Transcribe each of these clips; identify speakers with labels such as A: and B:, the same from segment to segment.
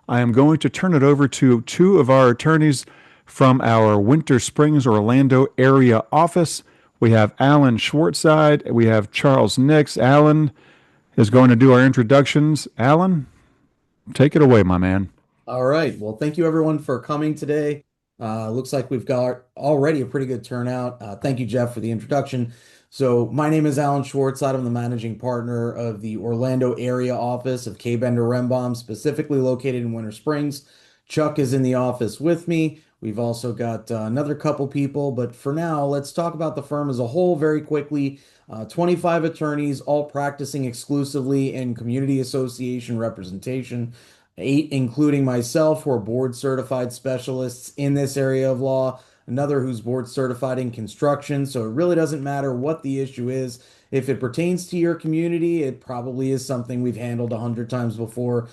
A: I am going to turn it over to two of our attorneys from our Winter Springs, Orlando area office. We have Alan Schwartzseid. We have Charles Nix. Alan is going to do our introductions. Alan, take it away, my man.
B: All right. Well, thank you everyone for coming today. Looks like we've got already a pretty good turnout. Thank you, Jeff, for the introduction. So, my name is Alan Schwartzside. I'm the managing partner of the Orlando area office of Kaye Rembaum, specifically located in Winter Springs. Chuck is in the office with me. We've also got another couple people, but for now, let's talk about the firm as a whole very quickly. 25 attorneys, all practicing exclusively in community association representation. Eight, including myself, who are board certified specialists in this area of law, another who's board certified in construction. So it really doesn't matter what the issue is. If it pertains to your community, it probably is something we've handled 100 times before.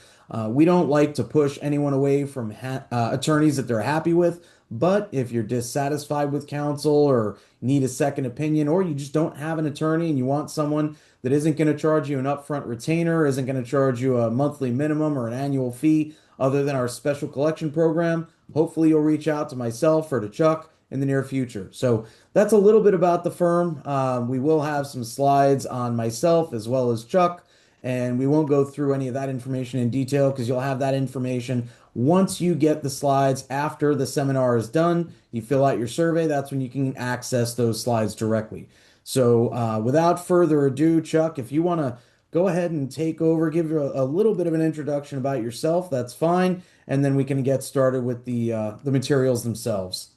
B: We don't like to push anyone away from attorneys that they're happy with. But if you're dissatisfied with counsel or need a second opinion, or you just don't have an attorney and you want someone that isn't going to charge you an upfront retainer, isn't going to charge you a monthly minimum or an annual fee other than our special collection program, hopefully you'll reach out to myself or to Chuck in the near future. So that's a little bit about the firm. We will have some slides on myself as well as Chuck, and we won't go through any of that information in detail because you'll have that information once you get the slides after the seminar is done. You fill out your survey, that's when you can access those slides directly. So, without further ado, Chuck, if you want to go ahead and take over, give a little bit of an introduction about yourself, that's fine, and then we can get started with the materials themselves.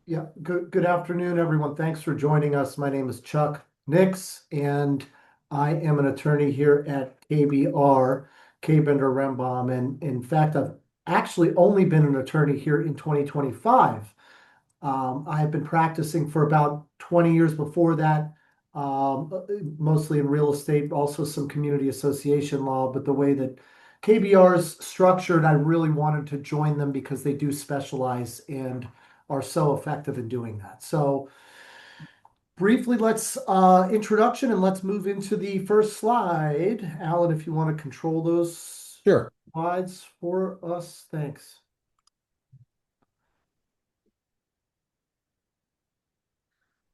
C: Yeah, good afternoon, everyone. Thanks for joining us. My name is Chuck Nix, and I am an attorney here at KBR, Kaye Rembaum. And in fact, I've actually only been an attorney here in 2025. I have been practicing for about 20 years before that, mostly in real estate, also some community association law. But the way that KBR is structured, I really wanted to join them because they do specialize and are so effective in doing that. So briefly, let's introduction and let's move into the first slide. Alan, if you want to control those
B: Sure.
C: slides for us, thanks.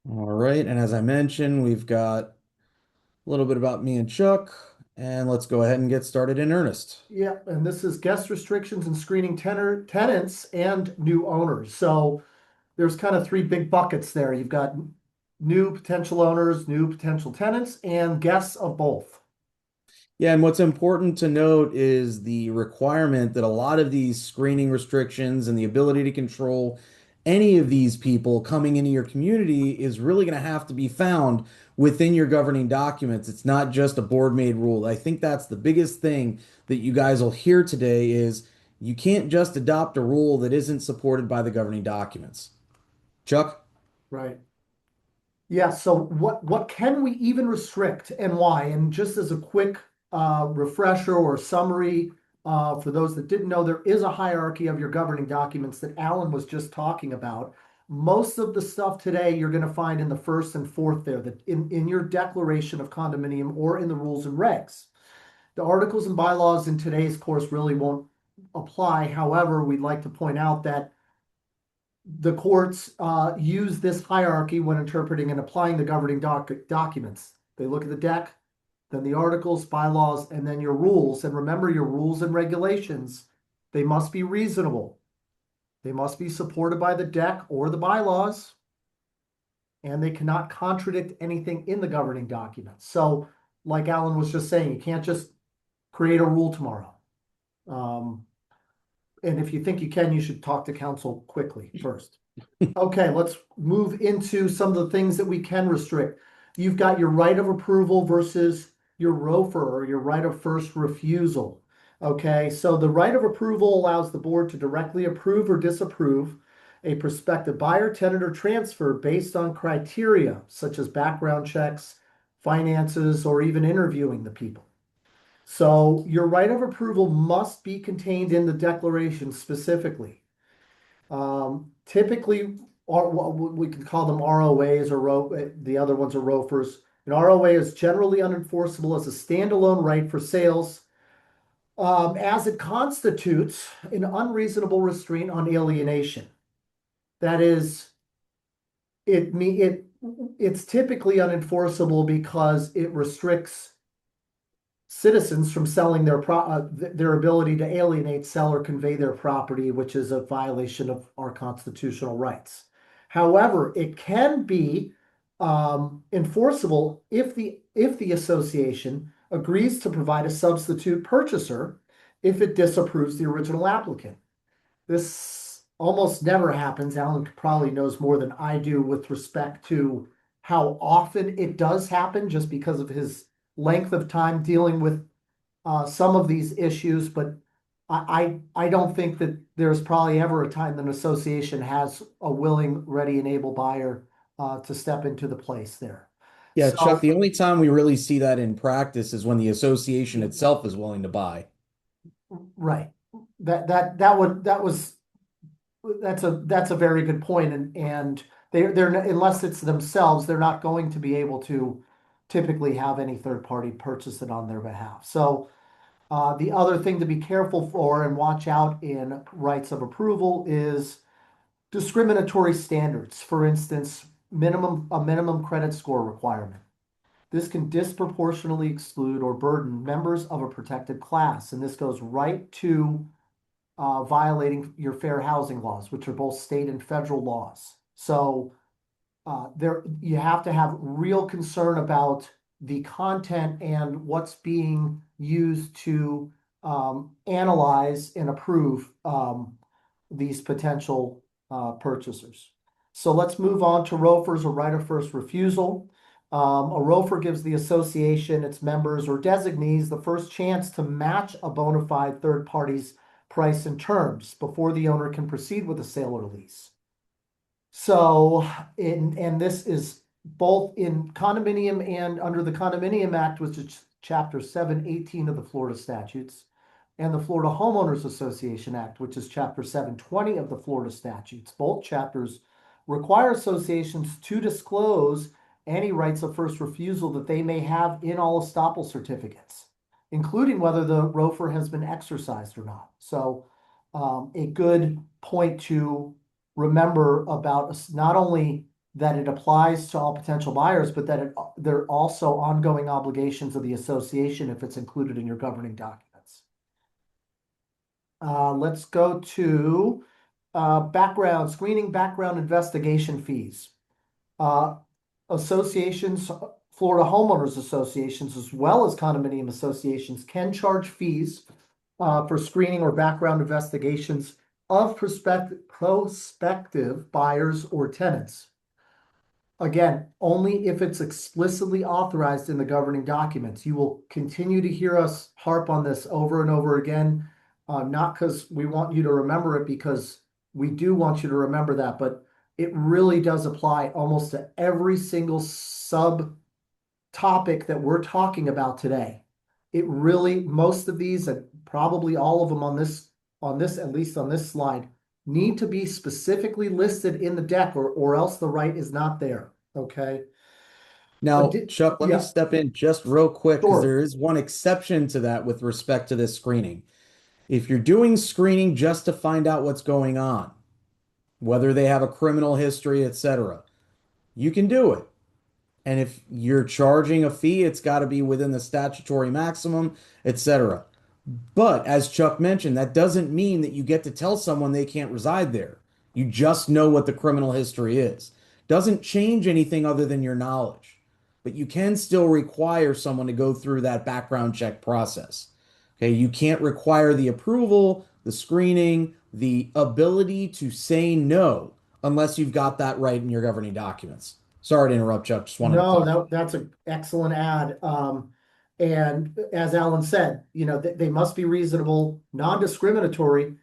B: All right. And as I mentioned, we've got a little bit about me and Chuck, and let's go ahead and get started in earnest.
C: Yeah, and this is guest restrictions and screening tenants and new owners. So there's kind of three big buckets there. You've got new potential owners, new potential tenants, and guests of both.
B: Yeah, and what's important to note is the requirement that a lot of these screening restrictions and the ability to control any of these people coming into your community is really going to have to be found within your governing documents. It's not just a board made rule. I think that's the biggest thing that you guys will hear today is you can't just adopt a rule that isn't supported by the governing documents. Chuck?
C: Right. Yeah, so what can we even restrict and why? And just as a quick refresher or summary for those that didn't know, there is a hierarchy of your governing documents that Alan was just talking about. Most of the stuff today you're going to find in the first and fourth there, that in your declaration of condominium or in the rules and regs. The articles and bylaws in today's course really won't apply. However, we'd like to point out that the courts use this hierarchy when interpreting and applying the governing documents. They look at the deck, then the articles, bylaws, and then your rules. And remember, your rules and regulations, they must be reasonable. They must be supported by the deck or the bylaws, and they cannot contradict anything in the governing documents. So, like Alan was just saying, you can't just create a rule tomorrow. And if you think you can, you should talk to counsel quickly first. Okay, let's move into some of the things that we can restrict. You've got your right of approval versus your ROFR, or your right of first refusal. Okay, so the right of approval allows the board to directly approve or disapprove a prospective buyer, tenant, or transfer based on criteria such as background checks, finances, or even interviewing the people. So your right of approval must be contained in the declaration specifically. Typically, we can call them ROAs, or the other ones are ROFRs. An ROA is generally unenforceable as a standalone right for sales as it constitutes an unreasonable restraint on alienation. That is, it's typically unenforceable because it restricts citizens from selling their ability to alienate, sell, or convey their property, which is a violation of our constitutional rights. However, it can be enforceable if the association agrees to provide a substitute purchaser if it disapproves the original applicant. This almost never happens. Alan probably knows more than I do with respect to how often it does happen, just because of his length of time dealing with some of these issues. But I don't think that there's probably ever a time that an association has a willing, ready, and able buyer to step into the place there.
B: Yeah, Chuck,
C: So,
B: the only time we really see that in practice is when the association itself is willing to buy.
C: right. That's a very good point. And they're unless it's themselves, they're not going to be able to typically have any third party purchase it on their behalf. So the other thing to be careful for and watch out in rights of approval is discriminatory standards. For instance, a minimum credit score requirement. This can disproportionately exclude or burden members of a protected class, and this goes right to violating your fair housing laws, which are both state and federal laws. So there you have to have real concern about the content and what's being used to analyze and approve these potential purchasers. So let's move on to ROFRs, or right of first refusal. A ROFR gives the association, its members, or designees the first chance to match a bona fide third party's price and terms before the owner can proceed with a sale or lease. So, and this is both in condominium and under the Condominium Act, which is Chapter 718 of the Florida statutes, and the Florida Homeowners Association Act, which is Chapter 720 of the Florida statutes. Both chapters require associations to disclose any rights of first refusal that they may have in all estoppel certificates, including whether the ROFR has been exercised or not. So a good point to remember about not only that it applies to all potential buyers, but that there are also ongoing obligations of the association if it's included in your governing documents. Let's go to screening background investigation fees. Associations, Florida homeowners associations, as well as condominium associations, can charge fees for screening or background investigations of prospective buyers or tenants. Again, only if it's explicitly authorized in the governing documents. You will continue to hear us harp on this over and over again, not because we want you to remember it, because we do want you to remember that, but it really does apply almost to every single sub topic that we're talking about today. It really, most of these, and probably all of them on this, at least on this slide, need to be specifically listed in the deck, or else the right is not there. Okay.
B: Now, Chuck, let me step in just real quick, because
C: Sure.
B: there is one exception to that with respect to this screening. If you're doing screening just to find out what's going on, whether they have a criminal history, etc., you can do it. And if you're charging a fee, it's got to be within the statutory maximum, etc. But as Chuck mentioned, that doesn't mean that you get to tell someone they can't reside there. You just know what the criminal history is. Doesn't change anything other than your knowledge. But you can still require someone to go through that background check process. Okay, you can't require the approval, the screening, the ability to say no unless you've got that right in your governing documents. Sorry to interrupt, Chuck. Just wanted to clarify.
C: No, that's an excellent add. And as Alan said, they must be reasonable, non-discriminatory,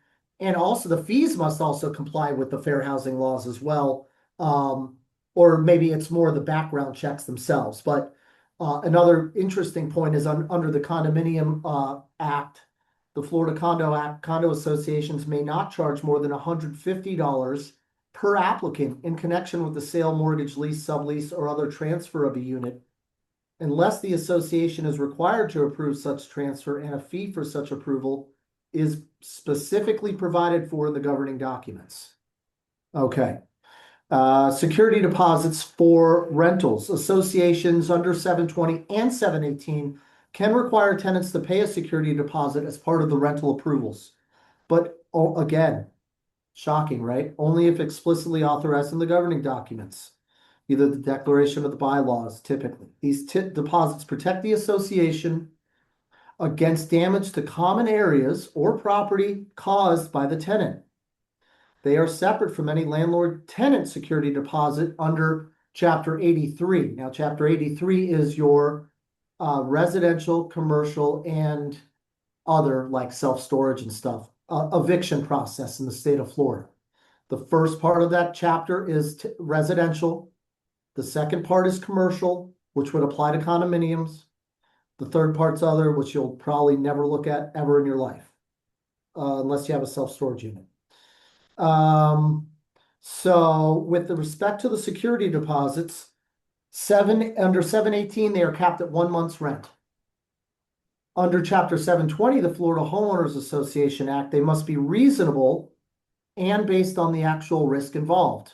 C: and also the fees must also comply with the fair housing laws as well. Or maybe it's more the background checks themselves. But another interesting point is under the Condominium Act, the Florida Condo Act, condo associations may not charge more than $150 per applicant in connection with the sale, mortgage, lease, sublease, or other transfer of a unit unless the association is required to approve such transfer and a fee for such approval is specifically provided for in the governing documents. Okay. Security deposits for rentals. Associations under 720 and 718 can require tenants to pay a security deposit as part of the rental approvals. But again, shocking, right? Only if explicitly authorized in the governing documents, either the declaration or the bylaws, typically. These deposits protect the association against damage to common areas or property caused by the tenant. They are separate from any landlord-tenant security deposit under Chapter 83. Now, Chapter 83 is your residential, commercial, and other like self-storage and stuff, eviction process in the state of Florida. The first part of that chapter is residential. The second part is commercial, which would apply to condominiums. The third part's other, which you'll probably never look at ever in your life, unless you have a self-storage unit. So with the respect to the security deposits, under 718, they are capped at 1 month's rent. Under Chapter 720, the Florida Homeowners Association Act, they must be reasonable and based on the actual risk involved.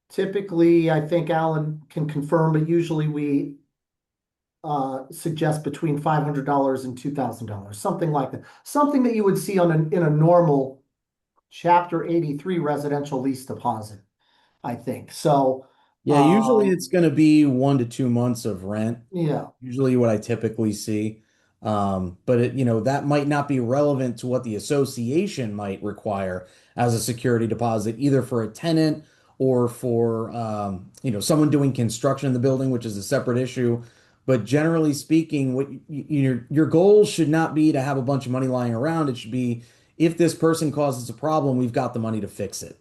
C: Typically, I think Alan can confirm, but usually we suggest between $500 and $2,000, something like that. Something that you would see in a normal Chapter 83 residential lease deposit, I think. So
B: Yeah, usually it's going to be 1 to 2 months of rent.
C: yeah,
B: Usually what I typically see. But that might not be relevant to what the association might require as a security deposit, either for a tenant or for someone doing construction in the building, which is a separate issue. But generally speaking, what your goal should not be to have a bunch of money lying around. It should be, if this person causes a problem, we've got the money to fix it.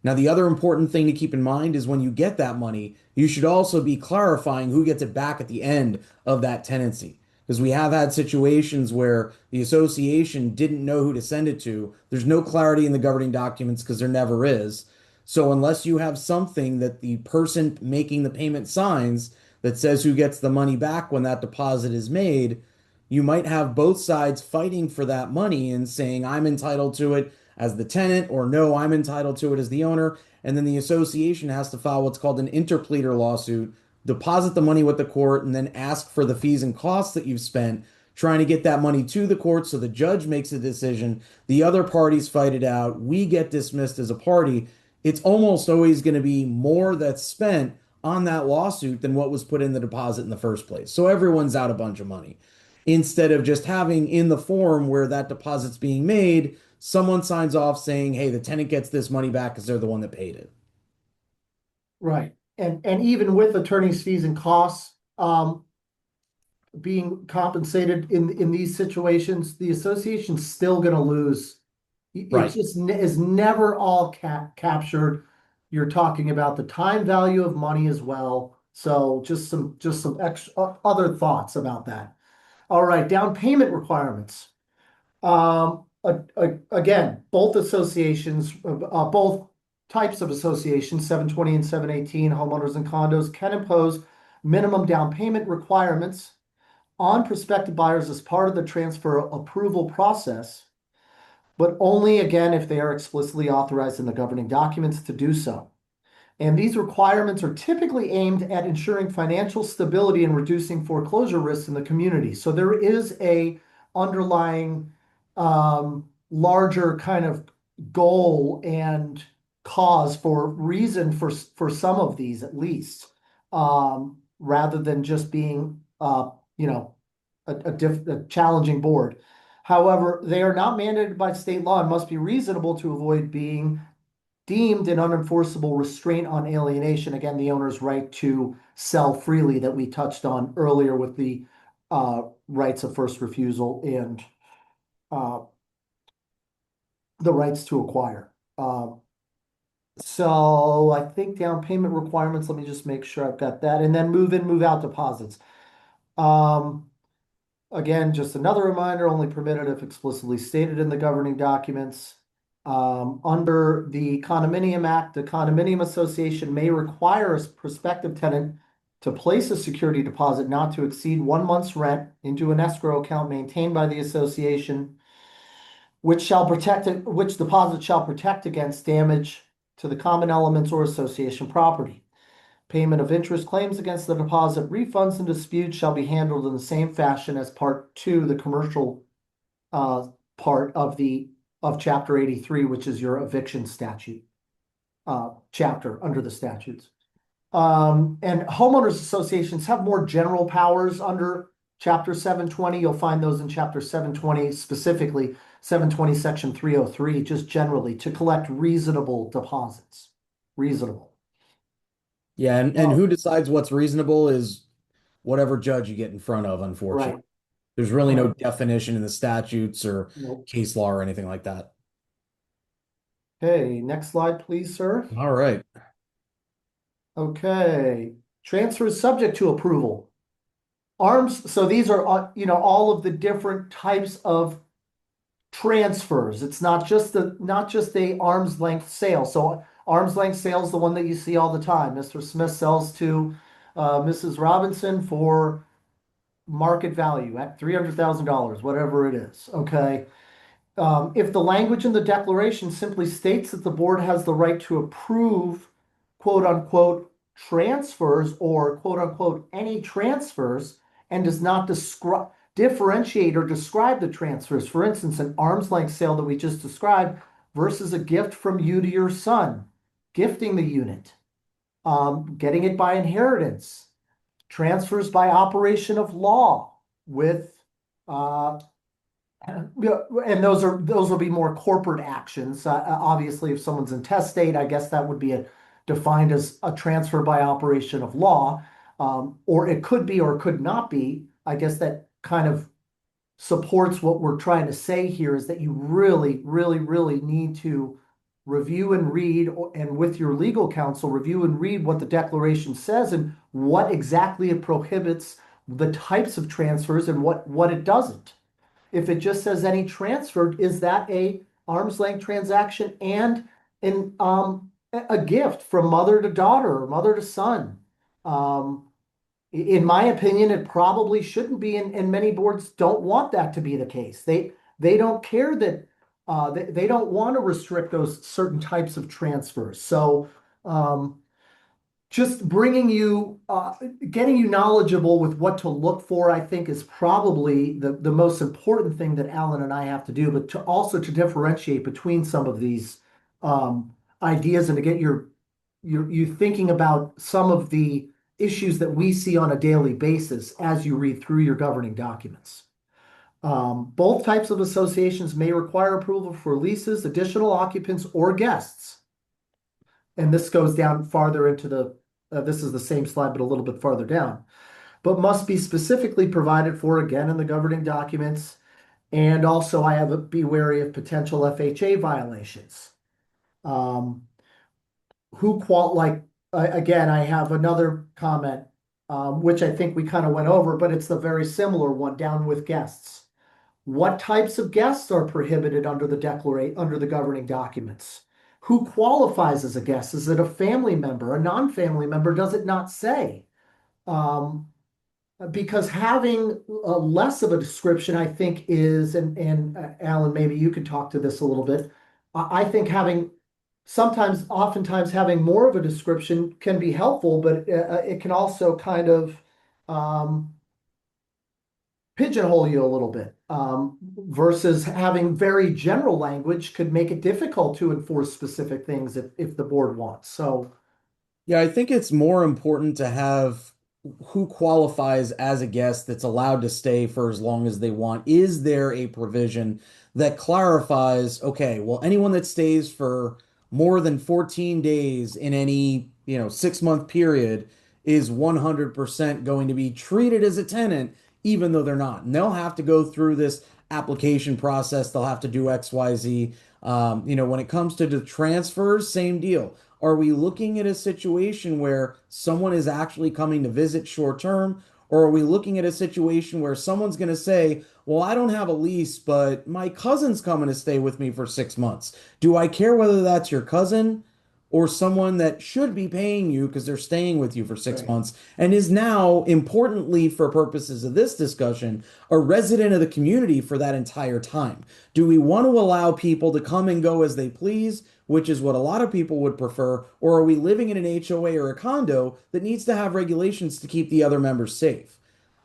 B: Now, the other important thing to keep in mind is when you get that money, you should also be clarifying who gets it back at the end of that tenancy. Because we have had situations where the association didn't know who to send it to. There's no clarity in the governing documents because there never is. So unless you have something that the person making the payment signs that says who gets the money back when that deposit is made, you might have both sides fighting for that money and saying, I'm entitled to it as the tenant, or no, I'm entitled to it as the owner. And then the association has to file what's called an interpleader lawsuit, deposit the money with the court, and then ask for the fees and costs that you've spent trying to get that money to the court so the judge makes a decision. The other parties fight it out. We get dismissed as a party. It's almost always going to be more that's spent on that lawsuit than what was put in the deposit in the first place. So everyone's out a bunch of money. Instead of just having in the form where that deposit's being made, someone signs off saying, hey, the tenant gets this money back because they're the one that paid it.
C: right. And even with attorney's fees and costs being compensated in these situations, the association's still going to lose. It
B: Right.
C: just is never all captured. You're talking about the time value of money as well. So just some extra other thoughts about that. All right, down payment requirements. Again, both associations, both types of associations, 720 and 718, homeowners and condos, can impose minimum down payment requirements on prospective buyers as part of the transfer approval process, but only again if they are explicitly authorized in the governing documents to do so. And these requirements are typically aimed at ensuring financial stability and reducing foreclosure risks in the community. So there is a underlying larger kind of goal and cause for reason for some of these at least, rather than just being a challenging board. However, they are not mandated by state law and must be reasonable to avoid being deemed an unenforceable restraint on alienation. Again, the owner's right to sell freely that we touched on earlier with the rights of first refusal and the rights to acquire. So I think down payment requirements, let me just make sure I've got that. And then move in, move out deposits. Again, just another reminder, only permitted if explicitly stated in the governing documents. Under the Condominium Act, the Condominium Association may require a prospective tenant to place a security deposit not to exceed 1 month's rent into an escrow account maintained by the association, which deposit shall protect against damage to the common elements or association property. Payment of interest claims against the deposit, refunds, and disputes shall be handled in the same fashion as Part 2, the commercial part of Chapter 83, which is your eviction statute chapter under the statutes. And homeowners associations have more general powers under Chapter 720. You'll find those in Chapter 720, specifically 720 Section 303, just generally to collect reasonable deposits. Reasonable.
B: Yeah, and who decides what's reasonable is whatever judge you get in front of, unfortunately.
C: Right.
B: There's really no
C: Right.
B: definition in the statutes or
C: Nope.
B: case law or anything like that.
C: Okay, next slide, please, sir.
B: All right.
C: Okay, transfer is subject to approval. Arms, so these are, all of the different types of transfers. It's not just a arm's length sale. So arm's length sale is the one that you see all the time. Mr. Smith sells to Mrs. Robinson for market value at $300,000, whatever it is. Okay. If the language in the declaration simply states that the board has the right to approve quote unquote transfers or quote unquote any transfers and does not differentiate or describe the transfers, for instance, an arm's length sale that we just described versus a gift from you to your son, gifting the unit, getting it by inheritance, transfers by operation of law with and those will be more corporate actions. Obviously, if someone's intestate, I guess that would be defined as a transfer by operation of law, or it could be or could not be. I guess that kind of supports what we're trying to say here is that you really, really, really need to review and read, and with your legal counsel, review and read what the declaration says and what exactly it prohibits, the types of transfers, and what it doesn't. If it just says any transfer, is that a arm's length transaction and a gift from mother to daughter or mother to son? In my opinion, it probably shouldn't be, and many boards don't want that to be the case. They don't care that they don't want to restrict those certain types of transfers. So just bringing you, getting you knowledgeable with what to look for, I think is probably the most important thing that Alan and I have to do, but to also to differentiate between some of these ideas and to get you thinking about some of the issues that we see on a daily basis as you read through your governing documents. Both types of associations may require approval for leases, additional occupants, or guests. And this goes down farther into this is the same slide, but a little bit farther down, but must be specifically provided for again in the governing documents. And also I have a be wary of potential FHA violations. Again, I have another comment, which I think we kind of went over, but it's the very similar one down with guests. What types of guests are prohibited under the governing documents? Who qualifies as a guest? Is it a family member, a non-family member? Does it not say? Because having less of a description, I think is, and Alan, maybe you could talk to this a little bit. I think oftentimes having more of a description can be helpful, but it can also kind of pigeonhole you a little bit, versus having very general language could make it difficult to enforce specific things if the board wants. So,
B: Yeah, I think it's more important to have who qualifies as a guest that's allowed to stay for as long as they want. Is there a provision that clarifies, okay, well, anyone that stays for more than 14 days in any, 6-month period is 100% going to be treated as a tenant, even though they're not. And they'll have to go through this application process. They'll have to do X, Y, Z. When it comes to the transfers, same deal. Are we looking at a situation where someone is actually coming to visit short term? Or are we looking at a situation where someone's going to say, well, I don't have a lease, but my cousin's coming to stay with me for 6 months. Do I care whether that's your cousin or someone that should be paying you because they're staying with you for six
C: Right.
B: months and is now, importantly for purposes of this discussion, a resident of the community for that entire time? Do we want to allow people to come and go as they please, which is what a lot of people would prefer, or are we living in an HOA or a condo that needs to have regulations to keep the other members safe?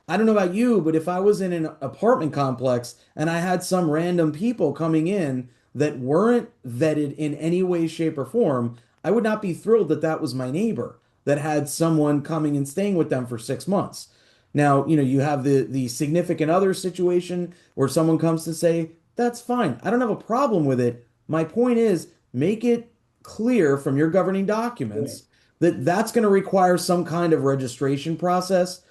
B: I don't know about you, but if I was in an apartment complex and I had some random people coming in that weren't vetted in any way, shape, or form, I would not be thrilled that that was my neighbor that had someone coming and staying with them for 6 months. Now, you have the significant other situation where someone comes to say, that's fine. I don't have a problem with it. My point is, make it clear from your governing
C: Right.
B: documents that that's going to require some kind of registration process,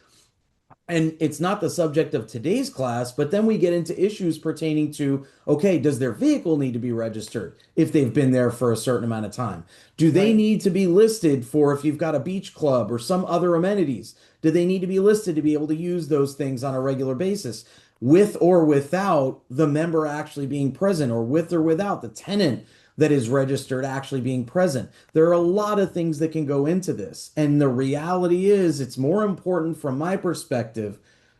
B: and it's not the subject of today's class, but then we get into issues pertaining to, okay, does their vehicle need to be registered if they've been there for a certain amount of time? Do they
C: Right.
B: need to be listed for if you've got a beach club or some other amenities? Do they need to be listed to be able to use those things on a regular basis, with or without the member actually being present, or with or without the tenant that is registered actually being present? There are a lot of things that can go into this. And the reality is, it's more important from my perspective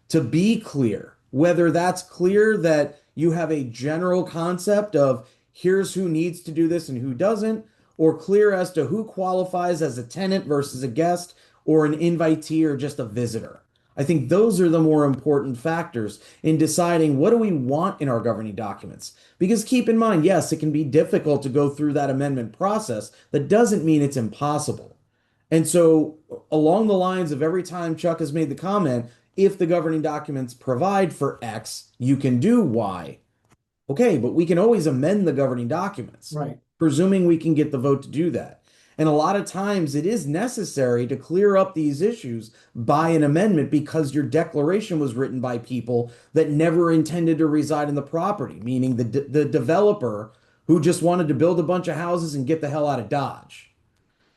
B: to be clear, whether that's clear that you have a general concept of here's who needs to do this and who doesn't, or clear as to who qualifies as a tenant versus a guest or an invitee or just a visitor. I think those are the more important factors in deciding what do we want in our governing documents. Because keep in mind, yes, it can be difficult to go through that amendment process. That doesn't mean it's impossible. And so, along the lines of every time Chuck has made the comment, if the governing documents provide for X, you can do Y. Okay, but we can always amend the governing documents,
C: Right.
B: presuming we can get the vote to do that. And a lot of times it is necessary to clear up these issues by an amendment because your declaration was written by people that never intended to reside in the property, meaning the developer who just wanted to build a bunch of houses and get the hell out of Dodge.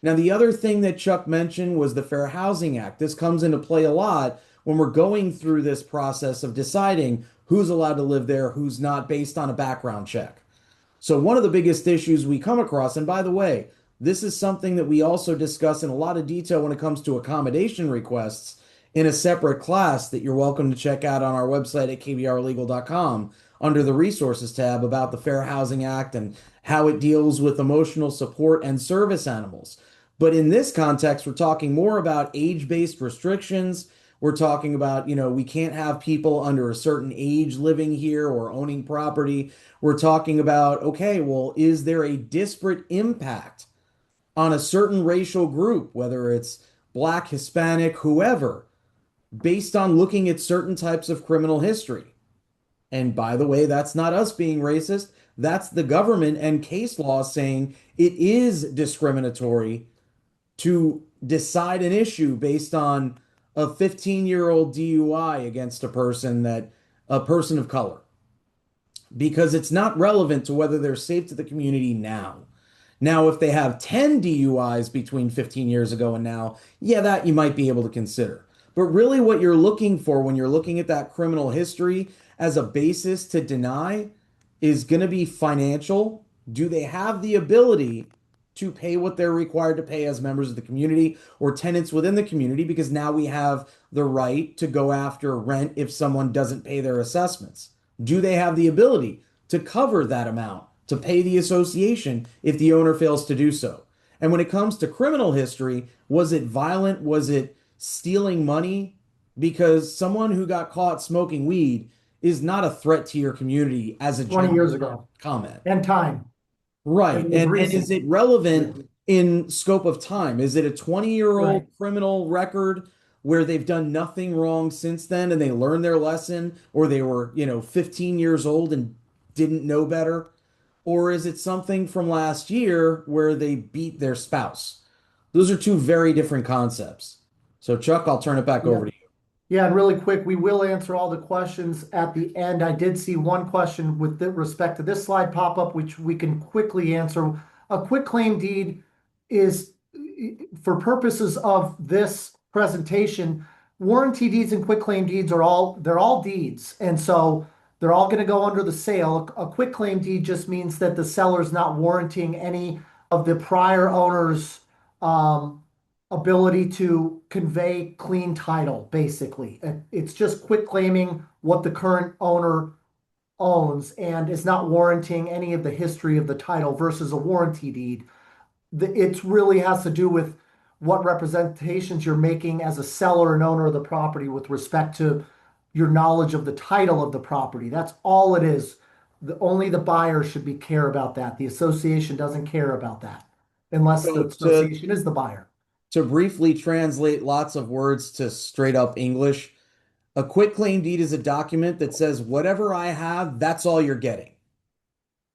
B: Now, the other thing that Chuck mentioned was the Fair Housing Act. This comes into play a lot when we're going through this process of deciding who's allowed to live there, who's not, based on a background check. So, one of the biggest issues we come across, and by the way, this is something that we also discuss in a lot of detail when it comes to accommodation requests in a separate class that you're welcome to check out on our website at kbrlegal.com under the resources tab about the Fair Housing Act and how it deals with emotional support and service animals. But in this context, we're talking more about age-based restrictions. We're talking about, we can't have people under a certain age living here or owning property. We're talking about, okay, well, is there a disparate impact on a certain racial group, whether it's Black, Hispanic, whoever, based on looking at certain types of criminal history? And by the way, that's not us being racist. That's the government and case law saying it is discriminatory to decide an issue based on a 15-year-old DUI against a person of color, because it's not relevant to whether they're safe to the community now. Now, if they have 10 DUIs between 15 years ago and now, yeah, that you might be able to consider. But really, what you're looking for when you're looking at that criminal history as a basis to deny is going to be financial. Do they have the ability to pay what they're required to pay as members of the community or tenants within the community? Because now we have the right to go after rent if someone doesn't pay their assessments. Do they have the ability to cover that amount, to pay the association if the owner fails to do so? And when it comes to criminal history, was it violent? Was it stealing money? Because someone who got caught smoking weed is not a threat to your community as a
C: 20
B: general
C: years ago.
B: comment.
C: And time.
B: Right.
C: It was
B: And is
C: recent.
B: it relevant in scope of time? Is it a 20-year-old
C: Right.
B: criminal record where they've done nothing wrong since then and they learned their lesson, or they were, 15 years old and didn't know better? Or is it something from last year where they beat their spouse? Those are two very different concepts. So, Chuck, I'll turn it back
C: Yeah.
B: over to you.
C: Yeah, and really quick, we will answer all the questions at the end. I did see one question with respect to this slide pop up, which we can quickly answer. A quick claim deed is, for purposes of this presentation, warranty deeds and quick claim deeds they're all deeds. And so they're all going to go under the sale. A quick claim deed just means that the seller's not warranting any of the prior owner's um, ability to convey clean title, basically. It's just quit claiming what the current owner owns and is not warranting any of the history of the title versus a warranty deed. It really has to do with what representations you're making as a seller and owner of the property with respect to your knowledge of the title of the property. That's all it is. Only the buyer should be care about that. The association doesn't care about that unless the
B: So to
C: association is the buyer.
B: to briefly translate lots of words to straight up English, a quitclaim deed is a document that says whatever I have, that's all you're getting.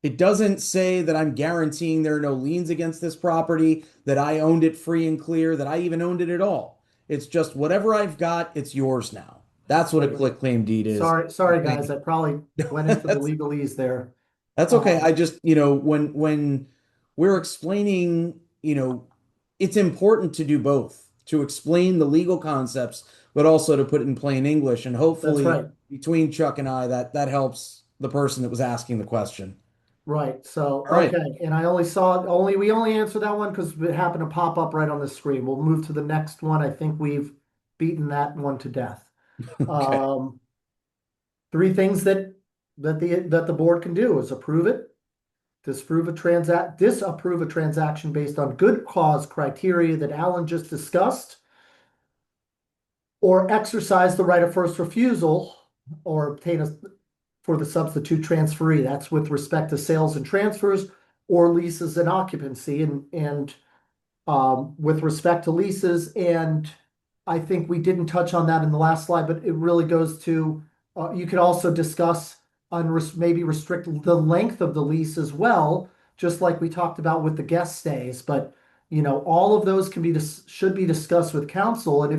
B: It doesn't say that I'm guaranteeing there are no liens against this property, that I owned it free and clear, that I even owned it at all. It's just whatever I've got, it's yours now. That's what a quitclaim deed is.
C: Sorry,
B: Thank
C: guys. I probably went
B: you.
C: into the legalese there.
B: That's okay.
C: Um,
B: I just, when we're explaining, it's important to do both, to explain the legal concepts, but also to put it in plain English. And
C: that's
B: hopefully
C: right.
B: between Chuck and I, that helps the person that was asking the question.
C: Right. So,
B: All right.
C: okay. And I only saw we only answered that one because it happened to pop up right on the screen. We'll move to the next one. I think we've beaten that one to death.
B: Okay.
C: Um, three things that the board can do is approve it, disapprove a transaction based on good cause criteria that Alan just discussed, or exercise the right of first refusal or obtain for the substitute transferee. That's with respect to sales and transfers or leases and occupancy. And with respect to leases, and I think we didn't touch on that in the last slide, but it really goes to, you could also discuss maybe restrict the length of the lease as well, just like we talked about with the guest stays. But, all of those should be discussed with counsel. And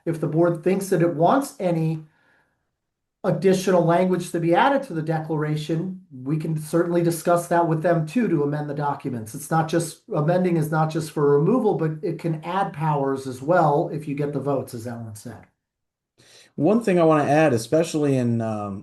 C: if the board thinks that it wants any additional language to be added to the declaration, we can certainly discuss that with them too to amend the documents. Amending is not just for removal, but it can add powers as well if you get the votes, as Ellen said.
B: One thing I want to add, especially in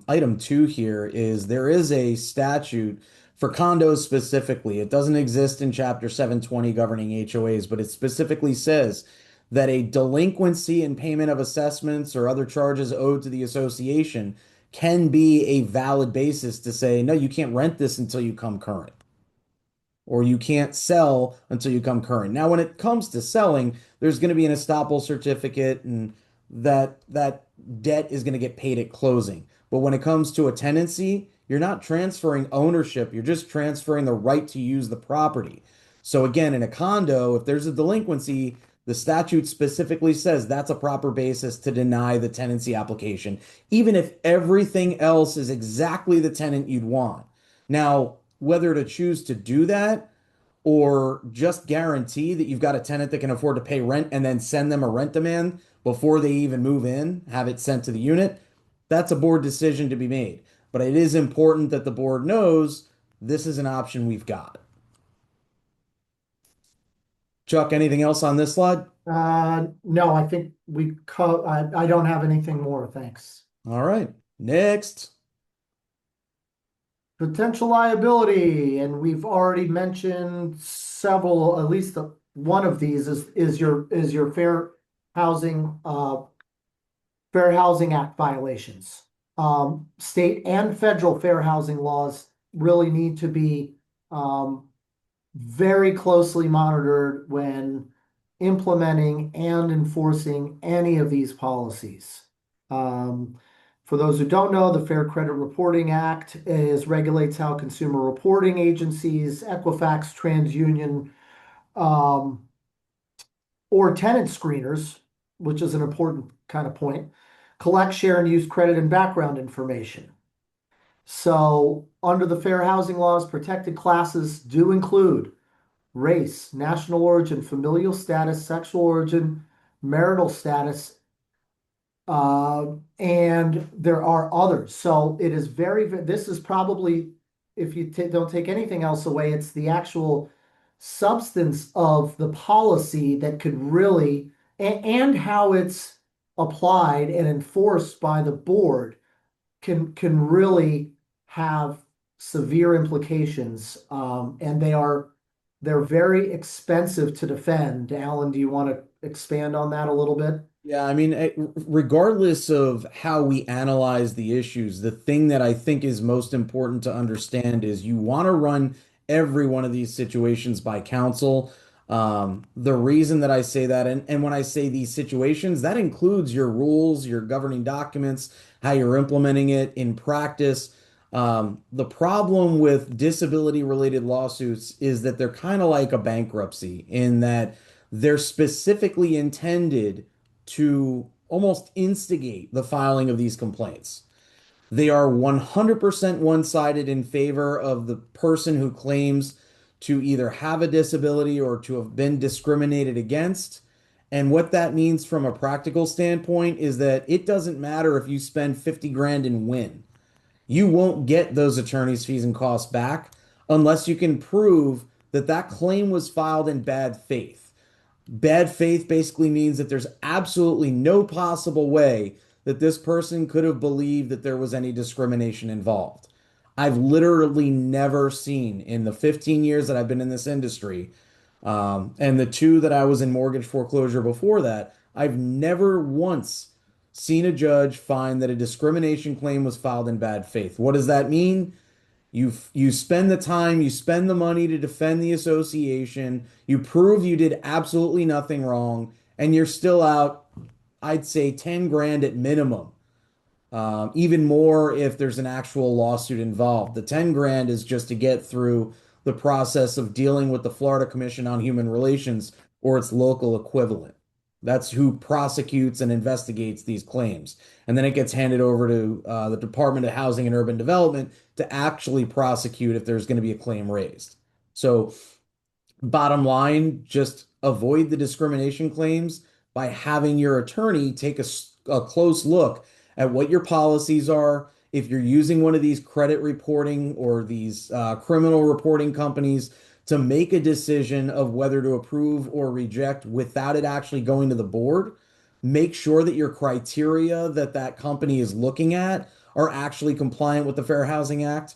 B: item 2 here, is there is a statute for condos specifically. It doesn't exist in Chapter 720 governing HOAs, but it specifically says that a delinquency in payment of assessments or other charges owed to the association can be a valid basis to say, no, you can't rent this until you come current, or you can't sell until you come current. Now, when it comes to selling, there's going to be an estoppel certificate, and that debt is going to get paid at closing. But when it comes to a tenancy, you're not transferring ownership, you're just transferring the right to use the property. So again, in a condo, if there's a delinquency, the statute specifically says that's a proper basis to deny the tenancy application, even if everything else is exactly the tenant you'd want. Now, whether to choose to do that or just guarantee that you've got a tenant that can afford to pay rent and then send them a rent demand before they even move in, have it sent to the unit, that's a board decision to be made. But it is important that the board knows this is an option we've got. Chuck, anything else on this slide?
C: No, I think I don't have anything more. Thanks.
B: All right, next.
C: Potential liability, and we've already mentioned several, at least one of these is your housing, Fair Housing Act violations. State and federal fair housing laws really need to be very closely monitored when implementing and enforcing any of these policies. For those who don't know, the Fair Credit Reporting Act regulates how consumer reporting agencies, Equifax, TransUnion, or tenant screeners, which is an important kind of point, collect, share, and use credit and background information. So under the fair housing laws, protected classes do include race, national origin, familial status, sexual origin, marital status, and there are others. So it is this is probably, if you don't take anything else away, it's the actual substance of the policy that could really, and how it's applied and enforced by the board can really have severe implications. And they're very expensive to defend. Alan, do you want to expand on that a little bit?
B: Yeah, I mean, regardless of how we analyze the issues, the thing that I think is most important to understand is you want to run every one of these situations by counsel. The reason that I say that, and when I say these situations, that includes your rules, your governing documents, how you're implementing it in practice. The problem with disability related lawsuits is that they're kind of like a bankruptcy in that they're specifically intended to almost instigate the filing of these complaints. They are 100% one-sided in favor of the person who claims to either have a disability or to have been discriminated against. And what that means from a practical standpoint is that it doesn't matter if you spend 50 grand and win. You won't get those attorney's fees and costs back unless you can prove that that claim was filed in bad faith. Bad faith basically means that there's absolutely no possible way that this person could have believed that there was any discrimination involved. I've literally never seen in the 15 years that I've been in this industry, and the two that I was in mortgage foreclosure before that, I've never once seen a judge find that a discrimination claim was filed in bad faith. What does that mean? You spend the time, you spend the money to defend the association, you prove you did absolutely nothing wrong, and you're still out, I'd say 10 grand at minimum. Even more if there's an actual lawsuit involved. The 10 grand is just to get through the process of dealing with the Florida Commission on Human Relations or its local equivalent. That's who prosecutes and investigates these claims. And then it gets handed over to the Department of Housing and Urban Development to actually prosecute if there's going to be a claim raised. So bottom line, just avoid the discrimination claims by having your attorney take a close look at what your policies are. If you're using one of these credit reporting or these criminal reporting companies to make a decision of whether to approve or reject without it actually going to the board, make sure that your criteria that that company is looking at are actually compliant with the Fair Housing Act.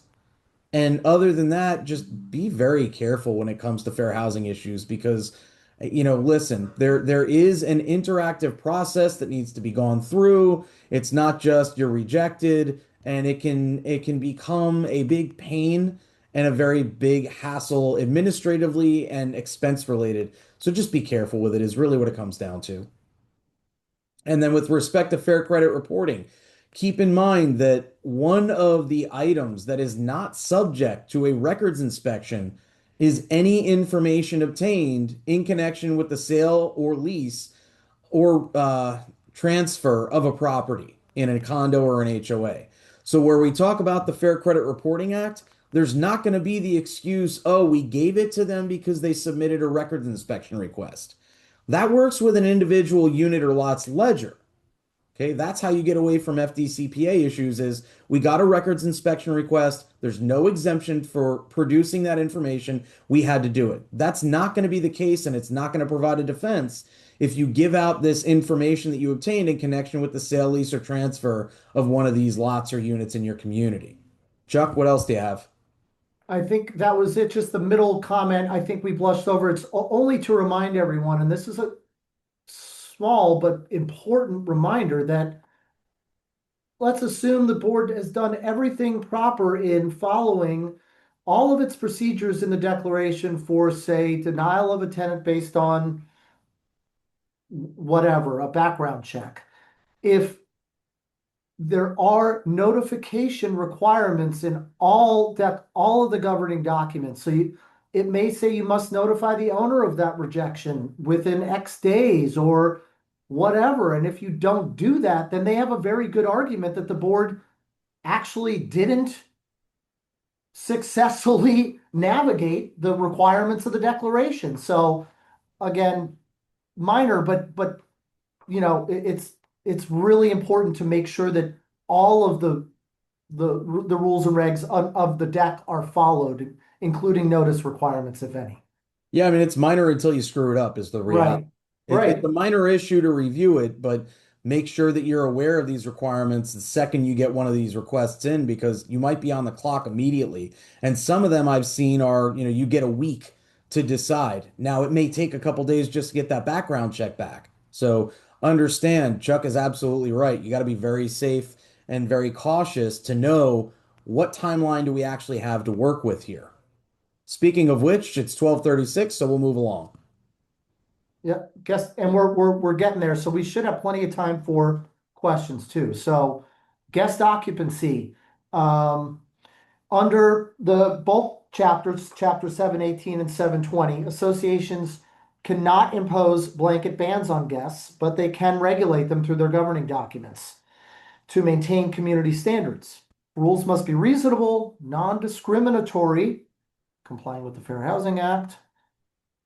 B: And other than that, just be very careful when it comes to fair housing issues because, listen, there is an interactive process that needs to be gone through. It's not just you're rejected, and it can become a big pain and a very big hassle administratively and expense related. So just be careful with it is really what it comes down to. And then with respect to fair credit reporting, keep in mind that one of the items that is not subject to a records inspection is any information obtained in connection with the sale or lease or transfer of a property in a condo or an HOA. So where we talk about the Fair Credit Reporting Act, there's not going to be the excuse, oh, we gave it to them because they submitted a records inspection request. That works with an individual unit or lot's ledger. Okay, that's how you get away from FDCPA issues is we got a records inspection request. There's no exemption for producing that information. We had to do it. That's not going to be the case, and it's not going to provide a defense if you give out this information that you obtained in connection with the sale, lease, or transfer of one of these lots or units in your community. Chuck, what else do you have?
C: I think that was it. Just the middle comment. I think we blushed over. It's only to remind everyone, and this is a small but important reminder that let's assume the board has done everything proper in following all of its procedures in the declaration for, say, denial of a tenant based on whatever, a background check. If there are notification requirements in all of the governing documents. So it may say you must notify the owner of that rejection within X days or whatever. And if you don't do that, then they have a very good argument that the board actually didn't successfully navigate the requirements of the declaration. So again, minor, but it's really important to make sure that all of the rules and regs of the deck are followed, including notice requirements, if any.
B: Yeah, I mean, it's minor until you screw it up, is the reality. It's
C: Right.
B: a minor issue to review it, but make sure that you're aware of these requirements the second you get one of these requests in, because you might be on the clock immediately. And some of them I've seen are, you get a week to decide. Now, it may take a couple days just to get that background check back. So understand, Chuck is absolutely right. You got to be very safe and very cautious to know what timeline do we actually have to work with here. Speaking of which, it's 12:36, so we'll move along.
C: Yeah, guess, and we're getting there, so we should have plenty of time for questions too. So, guest occupancy, um, under the both chapters, chapter 718 and 720, associations cannot impose blanket bans on guests, but they can regulate them through their governing documents to maintain community standards. Rules must be reasonable, non-discriminatory, complying with the Fair Housing Act,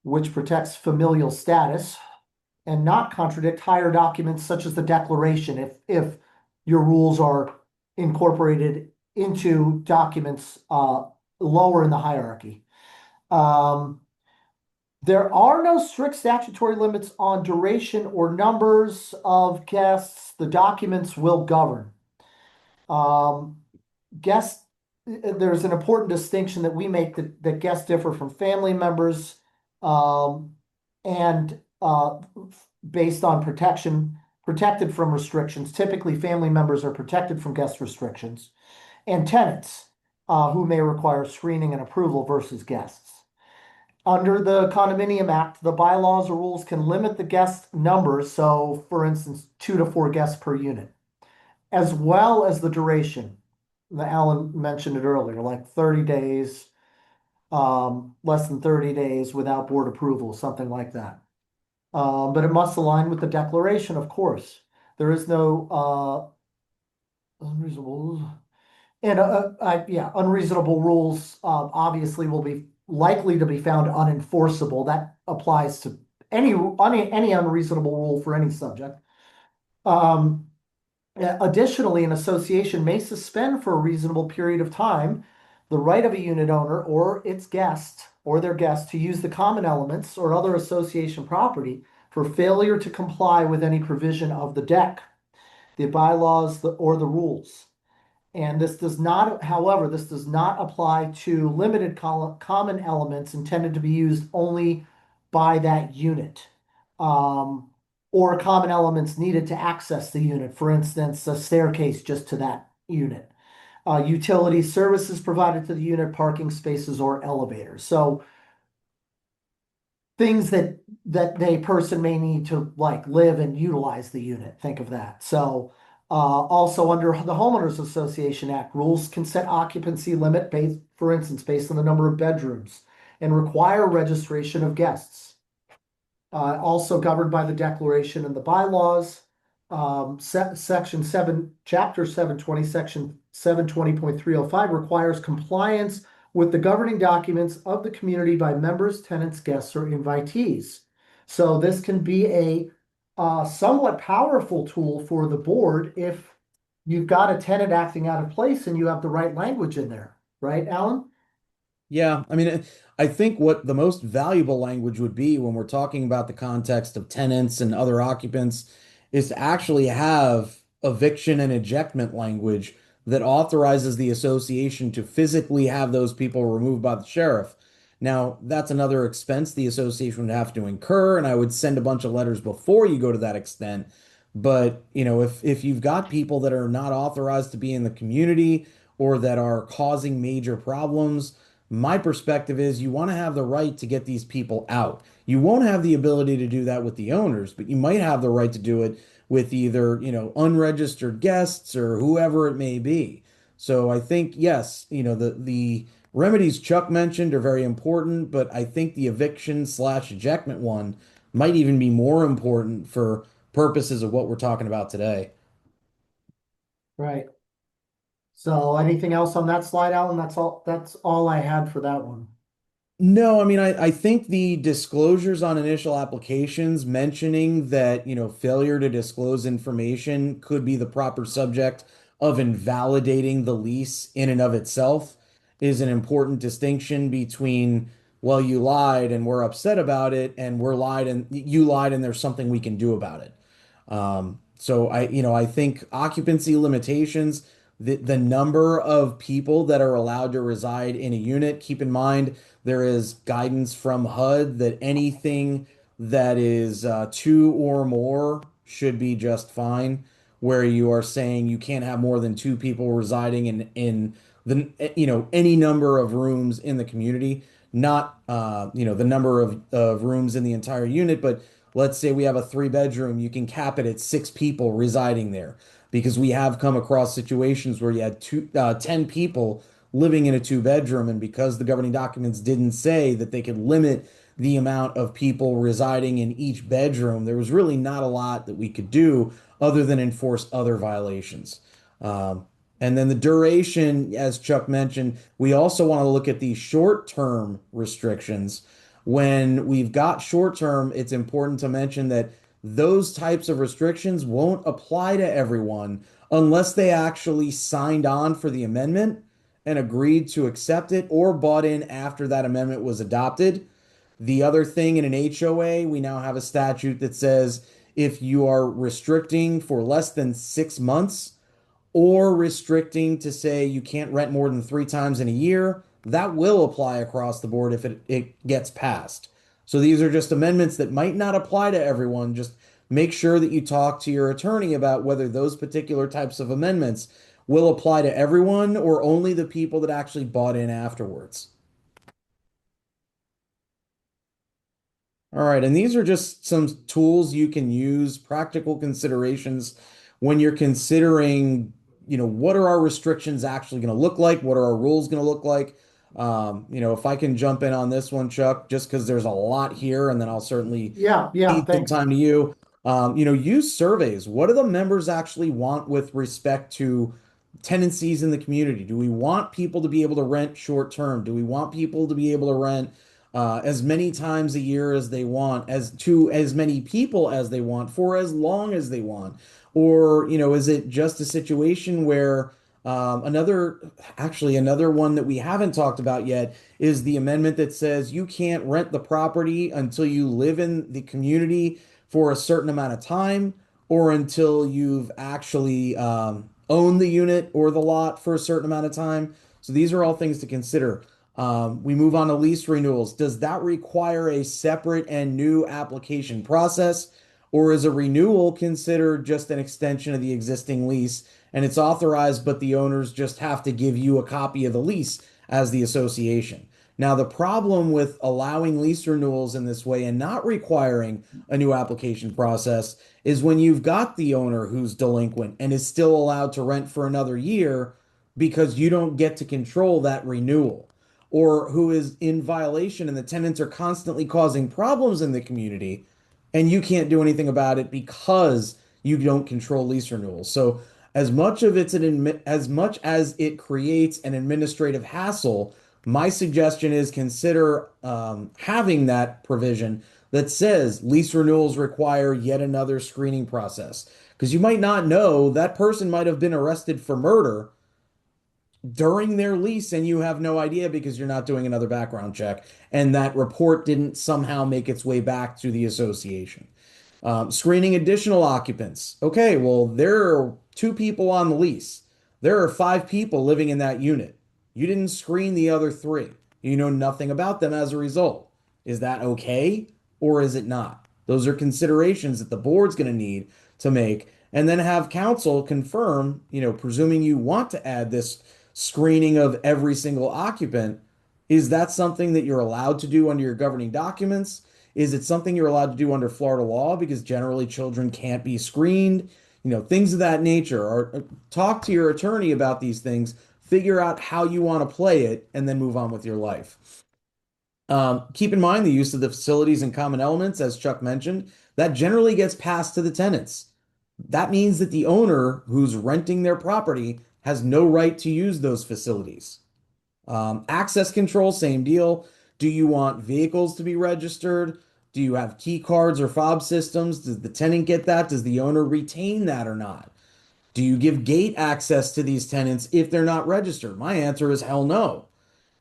C: which protects familial status, and not contradict higher documents such as the declaration if your rules are incorporated into documents lower in the hierarchy. Um, there are no strict statutory limits on duration or numbers of guests. The documents will govern. Um, guests, there's an important distinction that we make that guests differ from family members, and based on protected from restrictions. Typically, family members are protected from guest restrictions, and tenants, who may require screening and approval versus guests. Under the Condominium Act, the bylaws or rules can limit the guest numbers. So, for instance, 2 to 4 guests per unit, as well as the duration. Alan mentioned it earlier, like 30 days, less than 30 days without board approval, something like that. But it must align with the declaration, of course. There is no unreasonable and yeah, unreasonable rules obviously will be likely to be found unenforceable. That applies to any unreasonable rule for any subject. Um, Additionally, an association may suspend for a reasonable period of time the right of a unit owner or its guest or their guest to use the common elements or other association property for failure to comply with any provision of the deck, the bylaws, or the rules. And this does not, however, this does not apply to limited common elements intended to be used only by that unit. Um, or common elements needed to access the unit, for instance, a staircase just to that unit. Utility services provided to the unit, parking spaces, or elevators. So things that a person may need to like live and utilize the unit. Think of that. So also under the Homeowners Association Act, rules can set occupancy limit based, for instance, based on the number of bedrooms and require registration of guests. Also governed by the declaration and the bylaws. Section 7, Chapter 720, Section 720.305 requires compliance with the governing documents of the community by members, tenants, guests, or invitees. So this can be a somewhat powerful tool for the board if you've got a tenant acting out of place and you have the right language in there, right, Alan?
B: Yeah, I mean, I think what the most valuable language would be when we're talking about the context of tenants and other occupants is to actually have eviction and ejectment language that authorizes the association to physically have those people removed by the sheriff. Now, that's another expense the association would have to incur, and I would send a bunch of letters before you go to that extent. But, if you've got people that are not authorized to be in the community or that are causing major problems, my perspective is you want to have the right to get these people out. You won't have the ability to do that with the owners, but you might have the right to do it with either, unregistered guests or whoever it may be. So I think, yes, the remedies Chuck mentioned are very important, but I think the eviction slash ejectment one might even be more important for purposes of what we're talking about today.
C: Right. So anything else on that slide, Alan? That's all I had for that one.
B: No, I mean, I think the disclosures on initial applications mentioning that, failure to disclose information could be the proper subject of invalidating the lease in and of itself is an important distinction between, well, you lied and we're upset about it, and we're lied and you lied and there's something we can do about it. So I think occupancy limitations, the number of people that are allowed to reside in a unit. Keep in mind, there is guidance from HUD that anything that is two or more should be just fine, where you are saying you can't have more than two people residing in the any number of rooms in the community, not the number of rooms in the entire unit, but let's say we have a three-bedroom, you can cap it at six people residing there because we have come across situations where you had 10 people living in a two-bedroom, and because the governing documents didn't say that they could limit the amount of people residing in each bedroom, there was really not a lot that we could do other than enforce other violations. Um, and then the duration, as Chuck mentioned, we also want to look at the short-term restrictions. When we've got short-term, it's important to mention that those types of restrictions won't apply to everyone unless they actually signed on for the amendment and agreed to accept it or bought in after that amendment was adopted. The other thing in an HOA, we now have a statute that says if you are restricting for less than 6 months, or restricting to say you can't rent more than three times in a year, that will apply across the board if it gets passed. So these are just amendments that might not apply to everyone. Just make sure that you talk to your attorney about whether those particular types of amendments will apply to everyone or only the people that actually bought in afterwards. All right, and these are just some tools you can use, practical considerations when you're considering, what are our restrictions actually going to look like? What are our rules going to look like? If I can jump in on this one, Chuck, just because there's a lot here, and then I'll certainly
C: Yeah,
B: cede some
C: thanks.
B: time to you. Use surveys. What do the members actually want with respect to tenancies in the community? Do we want people to be able to rent short term? Do we want people to be able to rent as many times a year as they want, as to as many people as they want, for as long as they want? Or, is it just a situation where another one that we haven't talked about yet is the amendment that says you can't rent the property until you live in the community for a certain amount of time or until you've actually owned the unit or the lot for a certain amount of time. So these are all things to consider. We move on to lease renewals. Does that require a separate and new application process, or is a renewal considered just an extension of the existing lease and it's authorized, but the owners just have to give you a copy of the lease as the association? Now, the problem with allowing lease renewals in this way and not requiring a new application process is when you've got the owner who's delinquent and is still allowed to rent for another year because you don't get to control that renewal, or who is in violation and the tenants are constantly causing problems in the community and you can't do anything about it because you don't control lease renewals. So as much as it creates an administrative hassle, my suggestion is consider having that provision that says lease renewals require yet another screening process. Because you might not know that person might have been arrested for murder during their lease and you have no idea because you're not doing another background check and that report didn't somehow make its way back to the association. Screening additional occupants. Okay, well, there are two people on the lease. There are five people living in that unit. You didn't screen the other three. You know nothing about them as a result. Is that okay or is it not? Those are considerations that the board's going to need to make and then have counsel confirm, presuming you want to add this screening of every single occupant. Is that something that you're allowed to do under your governing documents? Is it something you're allowed to do under Florida law because generally children can't be screened? Things of that nature. Or talk to your attorney about these things, figure out how you want to play it, and then move on with your life. Keep in mind the use of the facilities and common elements, as Chuck mentioned, that generally gets passed to the tenants. That means that the owner who's renting their property has no right to use those facilities. Access control, same deal. Do you want vehicles to be registered? Do you have key cards or fob systems? Does the tenant get that? Does the owner retain that or not? Do you give gate access to these tenants if they're not registered? My answer is hell no.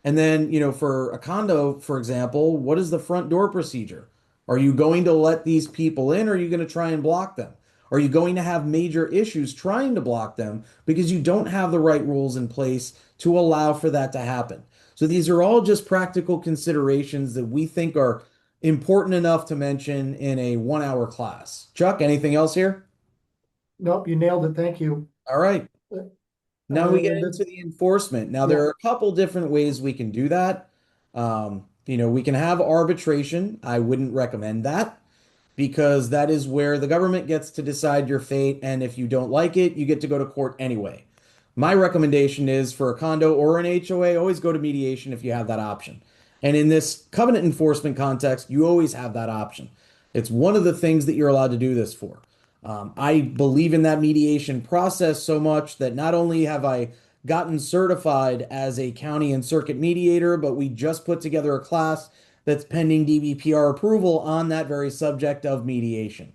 B: And then, for a condo, for example, what is the front door procedure? Are you going to let these people in or are you going to try and block them? Are you going to have major issues trying to block them because you don't have the right rules in place to allow for that to happen? So these are all just practical considerations that we think are important enough to mention in a 1 hour class. Chuck, anything else here?
C: Nope, you nailed it. Thank you.
B: All right. Now we get
C: And
B: into the enforcement. Now there
C: yeah,
B: are a couple different ways we can do that. We can have arbitration. I wouldn't recommend that because that is where the government gets to decide your fate. And if you don't like it, you get to go to court anyway. My recommendation is for a condo or an HOA, always go to mediation if you have that option. And in this covenant enforcement context, you always have that option. It's one of the things that you're allowed to do this for. I believe in that mediation process so much that not only have I gotten certified as a county and circuit mediator, but we just put together a class that's pending DBPR approval on that very subject of mediation.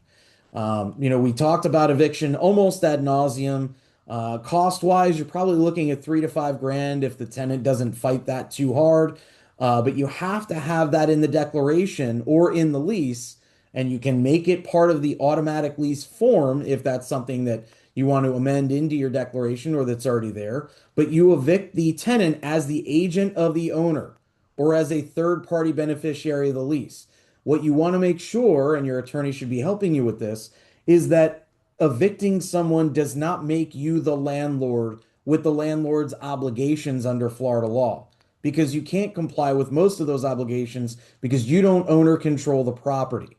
B: We talked about eviction almost ad nauseum. Cost wise, you're probably looking at 3 to 5 grand if the tenant doesn't fight that too hard. But you have to have that in the declaration or in the lease, and you can make it part of the automatic lease form if that's something that you want to amend into your declaration or that's already there. But you evict the tenant as the agent of the owner or as a third party beneficiary of the lease. What you want to make sure, and your attorney should be helping you with this, is that evicting someone does not make you the landlord with the landlord's obligations under Florida law because you can't comply with most of those obligations because you don't own or control the property.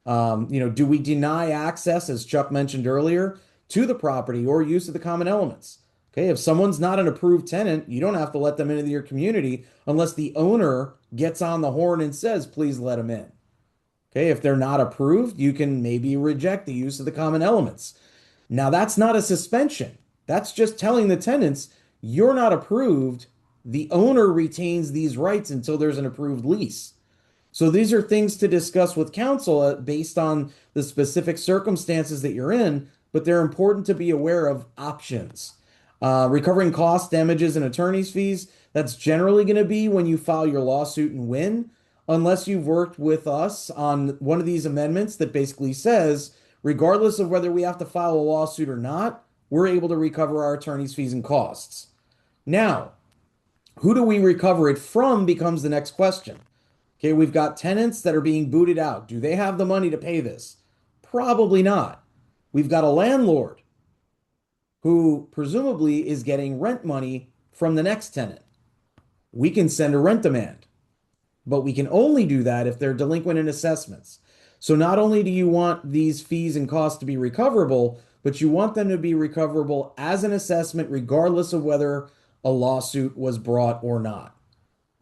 B: Do we deny access, as Chuck mentioned earlier, to the property or use of the common elements? Okay, if someone's not an approved tenant, you don't have to let them into your community unless the owner gets on the horn and says, please let them in. Okay, if they're not approved, you can maybe reject the use of the common elements. Now, that's not a suspension. That's just telling the tenants, you're not approved. The owner retains these rights until there's an approved lease. So these are things to discuss with counsel based on the specific circumstances that you're in, but they're important to be aware of options. Recovering costs, damages, and attorney's fees, that's generally going to be when you file your lawsuit and win, unless you've worked with us on one of these amendments that basically says, regardless of whether we have to file a lawsuit or not, we're able to recover our attorney's fees and costs. Now, who do we recover it from becomes the next question. Okay, we've got tenants that are being booted out. Do they have the money to pay this? Probably not. We've got a landlord who presumably is getting rent money from the next tenant. We can send a rent demand, but we can only do that if they're delinquent in assessments. So not only do you want these fees and costs to be recoverable, but you want them to be recoverable as an assessment, regardless of whether a lawsuit was brought or not.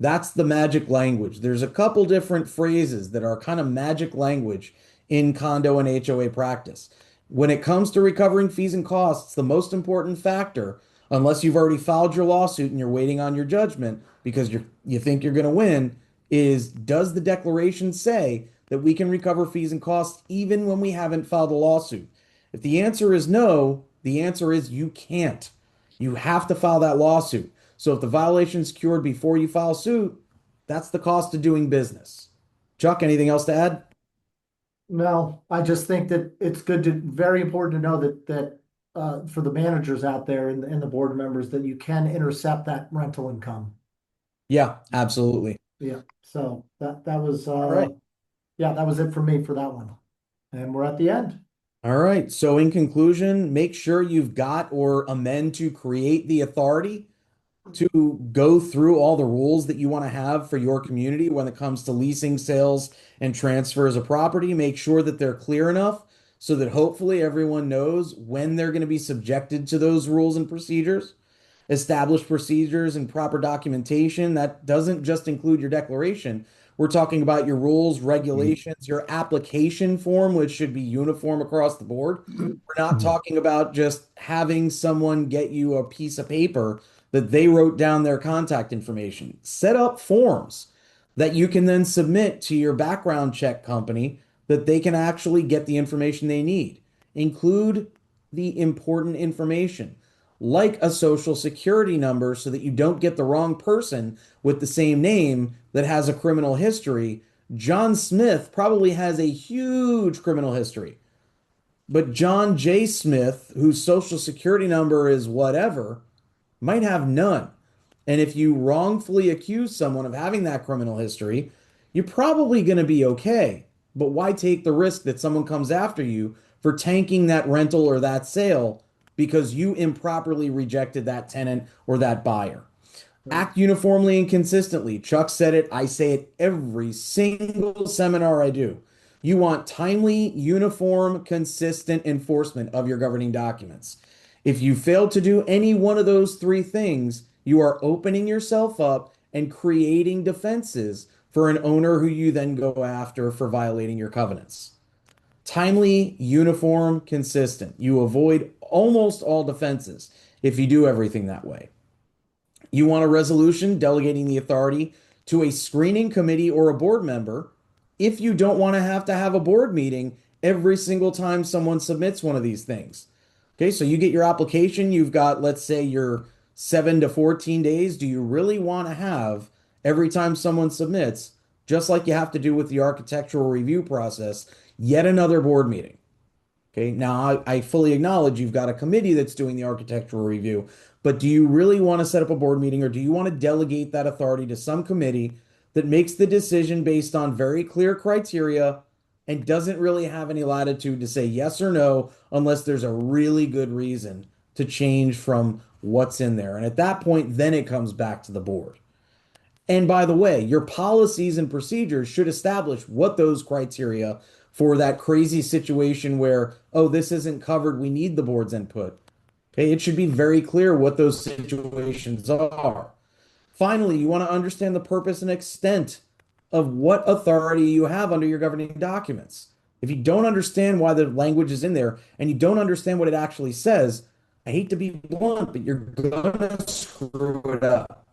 B: That's the magic language. There's a couple different phrases that are kind of magic language in condo and HOA practice. When it comes to recovering fees and costs, the most important factor, unless you've already filed your lawsuit and you're waiting on your judgment because you think you're going to win, is does the declaration say that we can recover fees and costs even when we haven't filed a lawsuit? If the answer is no, the answer is you can't. You have to file that lawsuit. So if the violation is cured before you file suit, that's the cost of doing business. Chuck, anything else to add?
C: no, I just think that it's very important to know that for the managers out there and the board members that you can intercept that rental income.
B: Yeah, absolutely.
C: Yeah, so that was
B: All right.
C: yeah, that was it for me for that one. And we're at the end.
B: All right. So in conclusion, make sure you've got or amend to create the authority to go through all the rules that you want to have for your community when it comes to leasing, sales, and transfers of property. Make sure that they're clear enough so that hopefully everyone knows when they're going to be subjected to those rules and procedures. Establish procedures and proper documentation. That doesn't just include your declaration. We're talking about your rules, regulations, your application form, which should be uniform across the board. We're not talking about just having someone get you a piece of paper that they wrote down their contact information. Set up forms that you can then submit to your background check company that they can actually get the information they need. Include the important information, like a social security number, so that you don't get the wrong person with the same name that has a criminal history. John Smith probably has a huge criminal history. but John J. Smith, whose social security number is whatever, might have none. And if you wrongfully accuse someone of having that criminal history, you're probably going to be okay. But why take the risk that someone comes after you for tanking that rental or that sale because you improperly rejected that tenant or that buyer? Act uniformly and consistently. Chuck said it. I say it every single seminar I do. You want timely, uniform, consistent enforcement of your governing documents. If you fail to do any one of those three things, you are opening yourself up and creating defenses for an owner who you then go after for violating your covenants. Timely, uniform, consistent. You avoid almost all defenses if you do everything that way. You want a resolution delegating the authority to a screening committee or a board member if you don't want to have a board meeting every single time someone submits one of these things. Okay, so you get your application, you've got, let's say, your 7 to 14 days. Do you really want to have every time someone submits, just like you have to do with the architectural review process, yet another board meeting? Okay, now I fully acknowledge you've got a committee that's doing the architectural review, but do you really want to set up a board meeting or do you want to delegate that authority to some committee that makes the decision based on very clear criteria and doesn't really have any latitude to say yes or no unless there's a really good reason to change from what's in there? And at that point, then it comes back to the board. And by the way, your policies and procedures should establish what those criteria for that crazy situation where, oh, this isn't covered, we need the board's input. Okay, it should be very clear what those situations are. Finally, you want to understand the purpose and extent of what authority you have under your governing documents. If you don't understand why the language is in there and you don't understand what it actually says, I hate to be blunt, but you're gonna screw it up.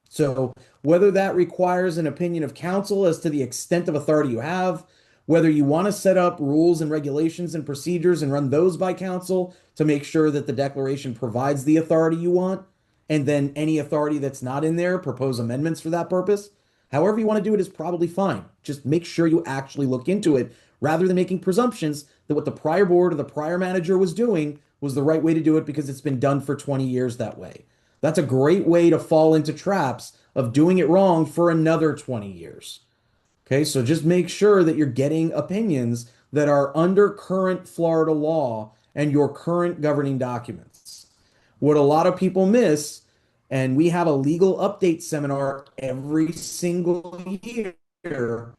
B: So, whether that requires an opinion of counsel as to the extent of authority you have, whether you want to set up rules and regulations and procedures and run those by counsel to make sure that the declaration provides the authority you want, and then any authority that's not in there, propose amendments for that purpose. However you want to do it is probably fine. Just make sure you actually look into it rather than making presumptions that what the prior board or the prior manager was doing was the right way to do it because it's been done for 20 years that way. That's a great way to fall into traps of doing it wrong for another 20 years. Okay, so just make sure that you're getting opinions that are under current Florida law and your current governing documents. What a lot of people miss, and we have a legal update seminar every single year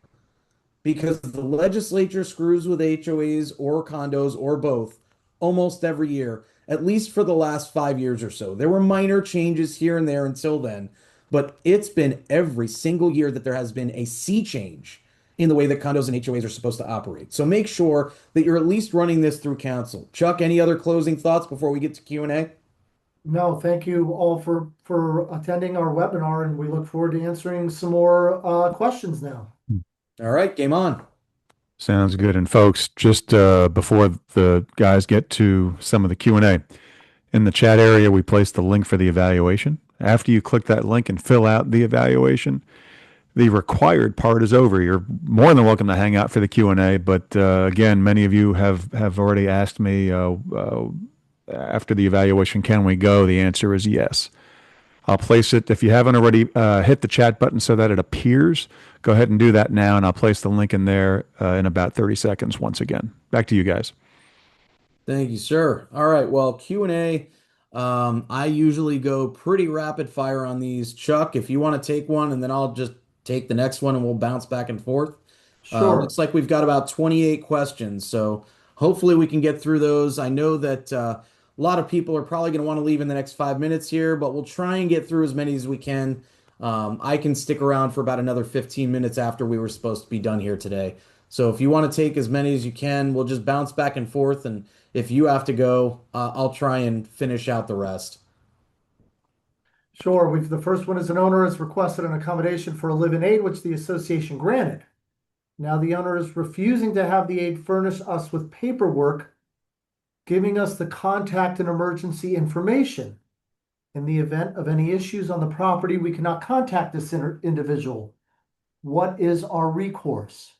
B: because the legislature screws with HOAs or condos or both almost every year, at least for the last 5 years or so. There were minor changes here and there until then, but it's been every single year that there has been a sea change in the way that condos and HOAs are supposed to operate. So make sure that you're at least running this through counsel. Chuck, any other closing thoughts before we get to Q&A?
C: No, thank you all for attending our webinar, and we look forward to answering some more questions now.
B: All right, game on.
A: Sounds good. And folks, just before the guys get to some of the Q&A, in the chat area, we placed the link for the evaluation. After you click that link and fill out the evaluation, the required part is over. You're more than welcome to hang out for the Q&A. But again, many of you have already asked me after the evaluation, can we go? The answer is yes. I'll place it. If you haven't already hit the chat button so that it appears, go ahead and do that now, and I'll place the link in there in about 30 seconds once again. Back to you guys.
B: Thank you, sir. All right, well, Q&A. I usually go pretty rapid fire on these. Chuck, if you want to take one, and then I'll just take the next one and we'll bounce back and forth.
C: Sure.
B: Looks like we've got about 28 questions, so hopefully we can get through those. I know that a lot of people are probably going to want to leave in the next 5 minutes here, but we'll try and get through as many as we can. I can stick around for about another 15 minutes after we were supposed to be done here today. So if you want to take as many as you can, we'll just bounce back and forth. And if you have to go, I'll try and finish out the rest.
C: Sure. The first one is an owner has requested an accommodation for a live-in aid, which the association granted. Now the owner is refusing to have the aid furnish us with paperwork, giving us the contact and emergency information. In the event of any issues on the property, we cannot contact this individual. What is our recourse?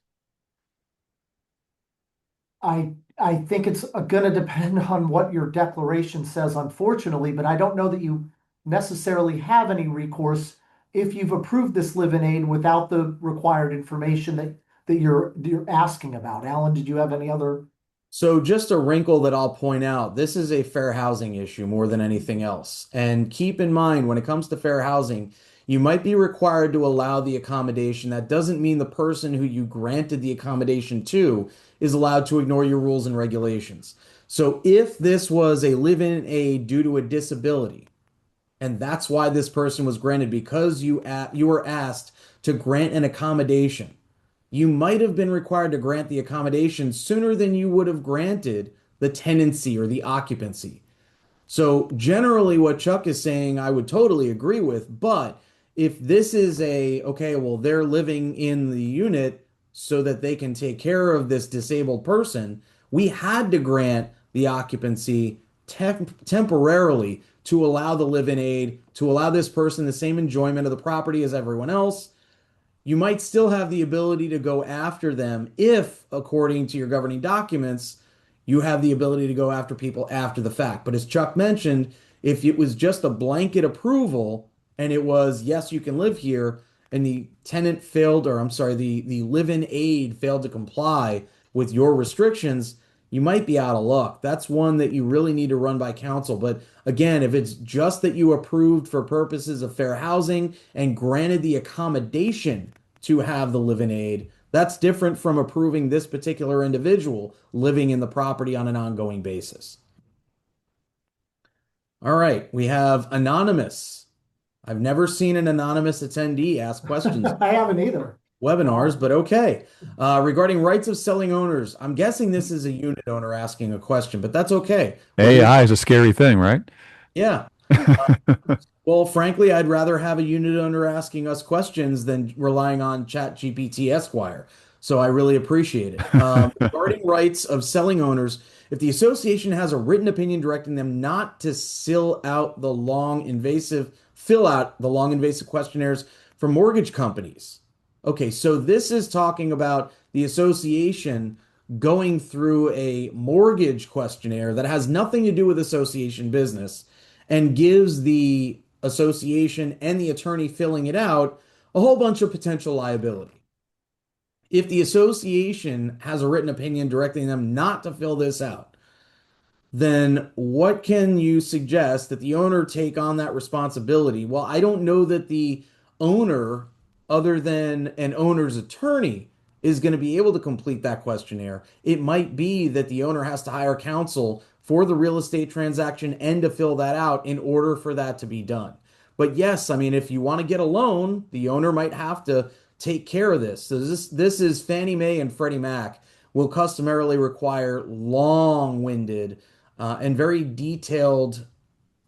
C: I think it's going to depend on what your declaration says, unfortunately, but I don't know that you necessarily have any recourse if you've approved this live-in aid without the required information that you're asking about. Alan, did you have any other?
B: So just a wrinkle that I'll point out, this is a fair housing issue more than anything else. And keep in mind, when it comes to fair housing, you might be required to allow the accommodation. That doesn't mean the person who you granted the accommodation to is allowed to ignore your rules and regulations. So if this was a live-in aid due to a disability, and that's why this person was granted because you were asked to grant an accommodation, you might have been required to grant the accommodation sooner than you would have granted the tenancy or the occupancy. So generally what Chuck is saying, I would totally agree with, but if this is okay, well, they're living in the unit so that they can take care of this disabled person, we had to grant the occupancy temporarily to allow the live-in aid, to allow this person the same enjoyment of the property as everyone else. You might still have the ability to go after them if, according to your governing documents, you have the ability to go after people after the fact. But as Chuck mentioned, if it was just a blanket approval and it was, yes, you can live here, and the tenant failed, or I'm sorry, the live-in aid failed to comply with your restrictions, you might be out of luck. That's one that you really need to run by counsel. But again, if it's just that you approved for purposes of fair housing and granted the accommodation to have the live-in aid, that's different from approving this particular individual living in the property on an ongoing basis. All right, we have anonymous. I've never seen an anonymous attendee ask questions
C: I haven't either.
B: webinars, but okay. Regarding rights of selling owners, I'm guessing this is a unit owner asking a question, but that's okay. We're here.
A: AI is a scary thing, right?
B: Yeah. Well, frankly, I'd rather have a unit owner asking us questions than relying on Chat GPT Esquire. So I really appreciate it. Regarding rights of selling owners, if the association has a written opinion directing them not to fill out the long invasive questionnaires for mortgage companies. Okay, so this is talking about the association going through a mortgage questionnaire that has nothing to do with association business and gives the association and the attorney filling it out a whole bunch of potential liability. If the association has a written opinion directing them not to fill this out, then what can you suggest that the owner take on that responsibility? Well, I don't know that the owner, other than an owner's attorney, is going to be able to complete that questionnaire. It might be that the owner has to hire counsel for the real estate transaction and to fill that out in order for that to be done. But yes, I mean, if you want to get a loan, the owner might have to take care of this. So this is Fannie Mae and Freddie Mac will customarily require long-winded and very detailed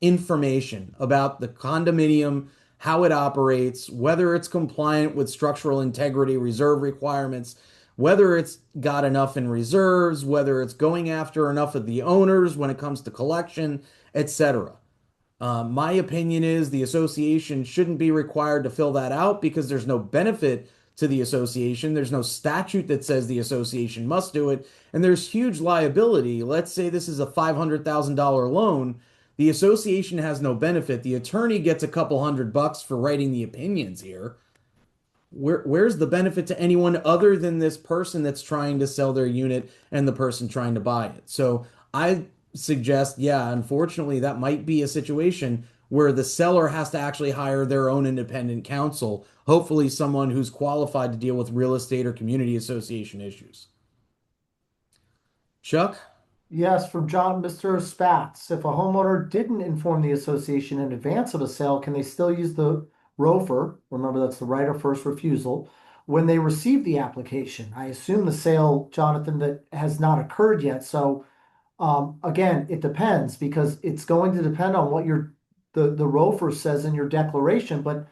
B: information about the condominium, how it operates, whether it's compliant with structural integrity reserve requirements, whether it's got enough in reserves, whether it's going after enough of the owners when it comes to collection, etc. My opinion is the association shouldn't be required to fill that out because there's no benefit to the association. There's no statute that says the association must do it. And there's huge liability. Let's say this is a $500,000 loan. The association has no benefit. The attorney gets a couple $100 for writing the opinions here. Where's the benefit to anyone other than this person that's trying to sell their unit and the person trying to buy it? So I suggest, yeah, unfortunately, that might be a situation where the seller has to actually hire their own independent counsel, hopefully someone who's qualified to deal with real estate or community association issues. Chuck?
C: Yes, from Mr. Spatz. If a homeowner didn't inform the association in advance of a sale, can they still use the ROFR? Remember, that's the right of first refusal. When they receive the application, I assume the sale, Jonathan, that has not occurred yet. So again, it depends because it's going to depend on what the ROFR says in your declaration. But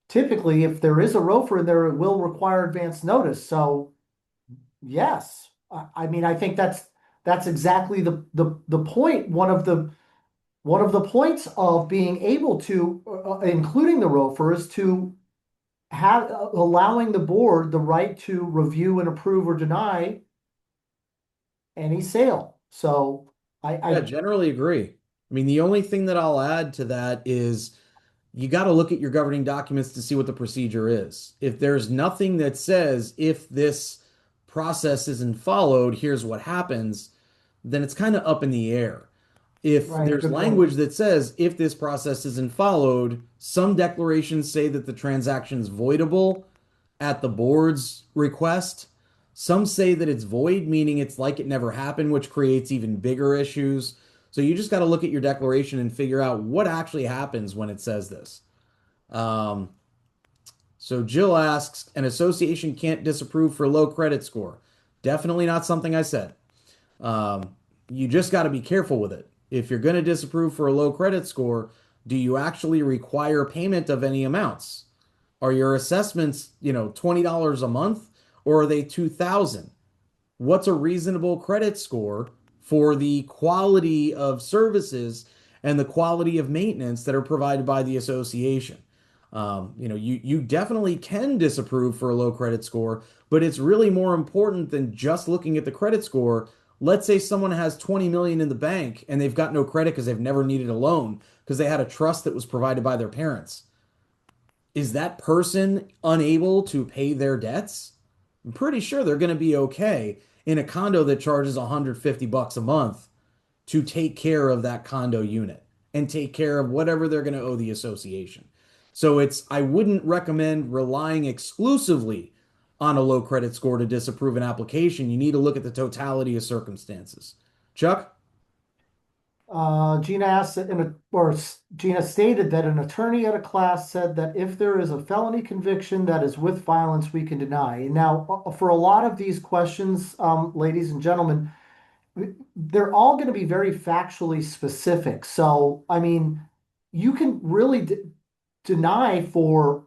C: typically, if there is a ROFR in there, it will require advance notice. So yes, I mean, I think that's exactly the point. One of the points of being able to, including the ROFR, is to have allowing the board the right to review and approve or deny any sale. So
B: Yeah,
C: I
B: generally agree. I mean, the only thing that I'll add to that is you got to look at your governing documents to see what the procedure is. If there's nothing that says if this process isn't followed, here's what happens, then it's kind of up in the air. If
C: right,
B: there's
C: good point.
B: language that says if this process isn't followed, some declarations say that the transaction is voidable at the board's request. Some say that it's void, meaning it's like it never happened, which creates even bigger issues. So you just got to look at your declaration and figure out what actually happens when it says this. Um, so Jill asks, an association can't disapprove for low credit score. Definitely not something I said. Um, you just got to be careful with it. If you're going to disapprove for a low credit score, do you actually require payment of any amounts? Are your assessments, $20 a month or are they 2,000? What's a reasonable credit score for the quality of services and the quality of maintenance that are provided by the association? You definitely can disapprove for a low credit score, but it's really more important than just looking at the credit score. Let's say someone has 20 million in the bank and they've got no credit because they've never needed a loan because they had a trust that was provided by their parents. Is that person unable to pay their debts? I'm pretty sure they're going to be okay in a condo that charges $150 a month to take care of that condo unit and take care of whatever they're going to owe the association. So I wouldn't recommend relying exclusively on a low credit score to disapprove an application. You need to look at the totality of circumstances. Chuck?
C: Gina asked that Gina stated that an attorney at a class said that if there is a felony conviction that is with violence, we can deny. Now, for a lot of these questions, ladies and gentlemen, they're all going to be very factually specific. So, I mean, you can really deny for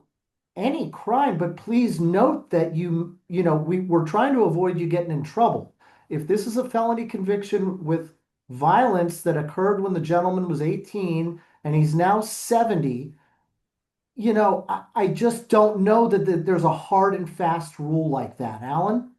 C: any crime, but please note that we're trying to avoid you getting in trouble. If this is a felony conviction with violence that occurred when the gentleman was 18 and he's now 70, I just don't know that there's a hard and fast rule like that. Alan,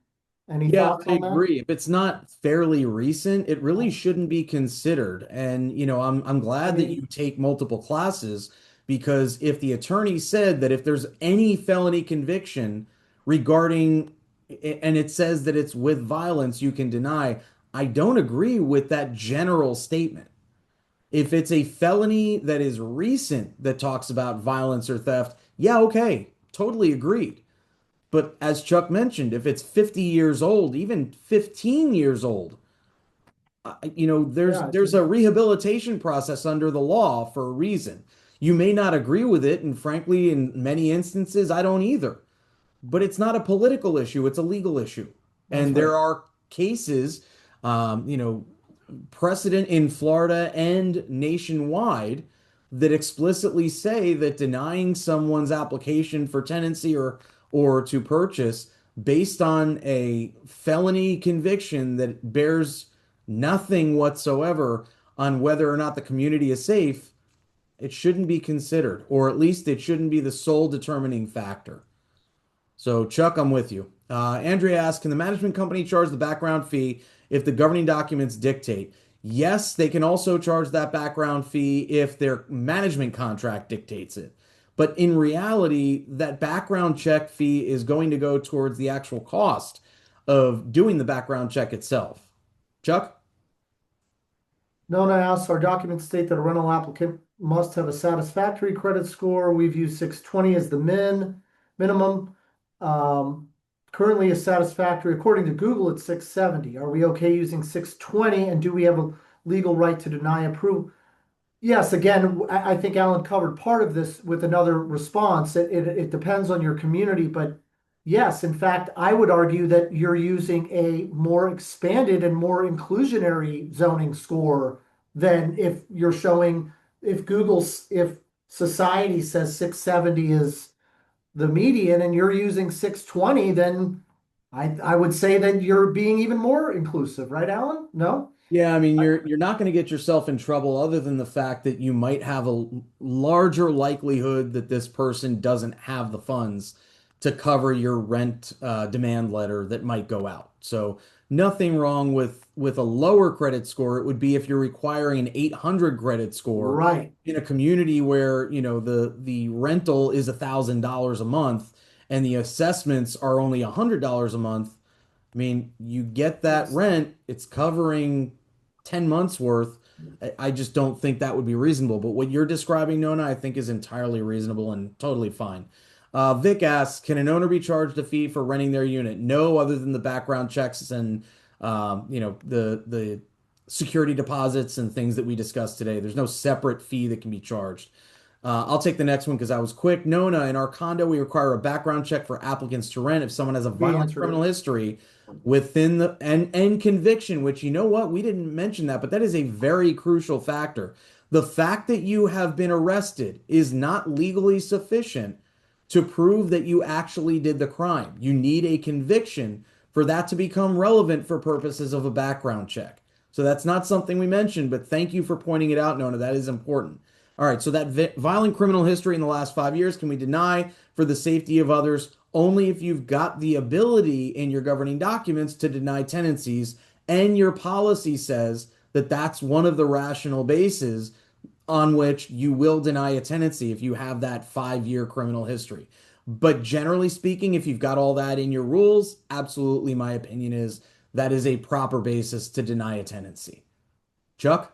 C: any
B: Yeah,
C: thoughts
B: I
C: on that?
B: agree. If it's not fairly recent, it really shouldn't be considered. And I'm
C: I
B: glad that you
C: mean,
B: take multiple classes because if the attorney said that if there's any felony conviction regarding and it says that it's with violence, you can deny. I don't agree with that general statement. If it's a felony that is recent that talks about violence or theft, yeah, okay, totally agreed. But as Chuck mentioned, if it's 50 years old, even 15 years old, there's
C: yeah,
B: there's a rehabilitation process under the law for a reason. You may not agree with it, and frankly, in many instances, I don't either. But it's not a political issue, it's a legal issue.
C: that's
B: And
C: right.
B: there are cases, um, you know, precedent in Florida and nationwide that explicitly say that denying someone's application for tenancy or to purchase based on a felony conviction that bears nothing whatsoever on whether or not the community is safe, it shouldn't be considered, or at least it shouldn't be the sole determining factor. So, Chuck, I'm with you. Andrea asks, can the management company charge the background fee if the governing documents dictate? Yes, they can also charge that background fee if their management contract dictates it. But in reality, that background check fee is going to go towards the actual cost of doing the background check itself. Chuck?
C: Nona asks, our documents state that a rental applicant must have a satisfactory credit score. We've used 620 as the minimum. Um, Currently a satisfactory, according to Google, it's 670. Are we okay using 620? And do we have a legal right to deny approval? Yes, again, I think Alan covered part of this with another response. It depends on your community, but yes, in fact, I would argue that you're using a more expanded and more inclusionary zoning score than if you're showing, if society says 670 is the median and you're using 620, then I would say that you're being even more inclusive, right, Alan? No?
B: Yeah, I mean, you're not going to get yourself in trouble other than the fact that you might have a larger likelihood that this person doesn't have the funds to cover your rent demand letter that might go out. So Nothing wrong with a lower credit score. It would be if you're requiring an 800 credit score
C: Right.
B: in a community where, the rental is $1,000 a month and the assessments are only $100 a month. I mean, you get that
C: Yes.
B: rent, it's covering 10 months worth. I just don't think that would be reasonable. But what you're describing, Nona, I think is entirely reasonable and totally fine. Vic asks, can an owner be charged a fee for renting their unit? No, other than the background checks and the security deposits and things that we discussed today. There's no separate fee that can be charged. I'll take the next one because I was quick. Nona, in our condo, we require a background check for applicants to rent if someone has a
C: We
B: violent
C: answered
B: criminal
C: it.
B: history within the and conviction, which you know what? We didn't mention that, but that is a very crucial factor. The fact that you have been arrested is not legally sufficient to prove that you actually did the crime. You need a conviction for that to become relevant for purposes of a background check. So that's not something we mentioned, but thank you for pointing it out, Nona. That is important. All right, so that violent criminal history in the last 5 years, can we deny for the safety of others? Only if you've got the ability in your governing documents to deny tenancies, and your policy says that that's one of the rational bases on which you will deny a tenancy if you have that 5 year criminal history. But generally speaking, if you've got all that in your rules, absolutely, my opinion is that is a proper basis to deny a tenancy. Chuck?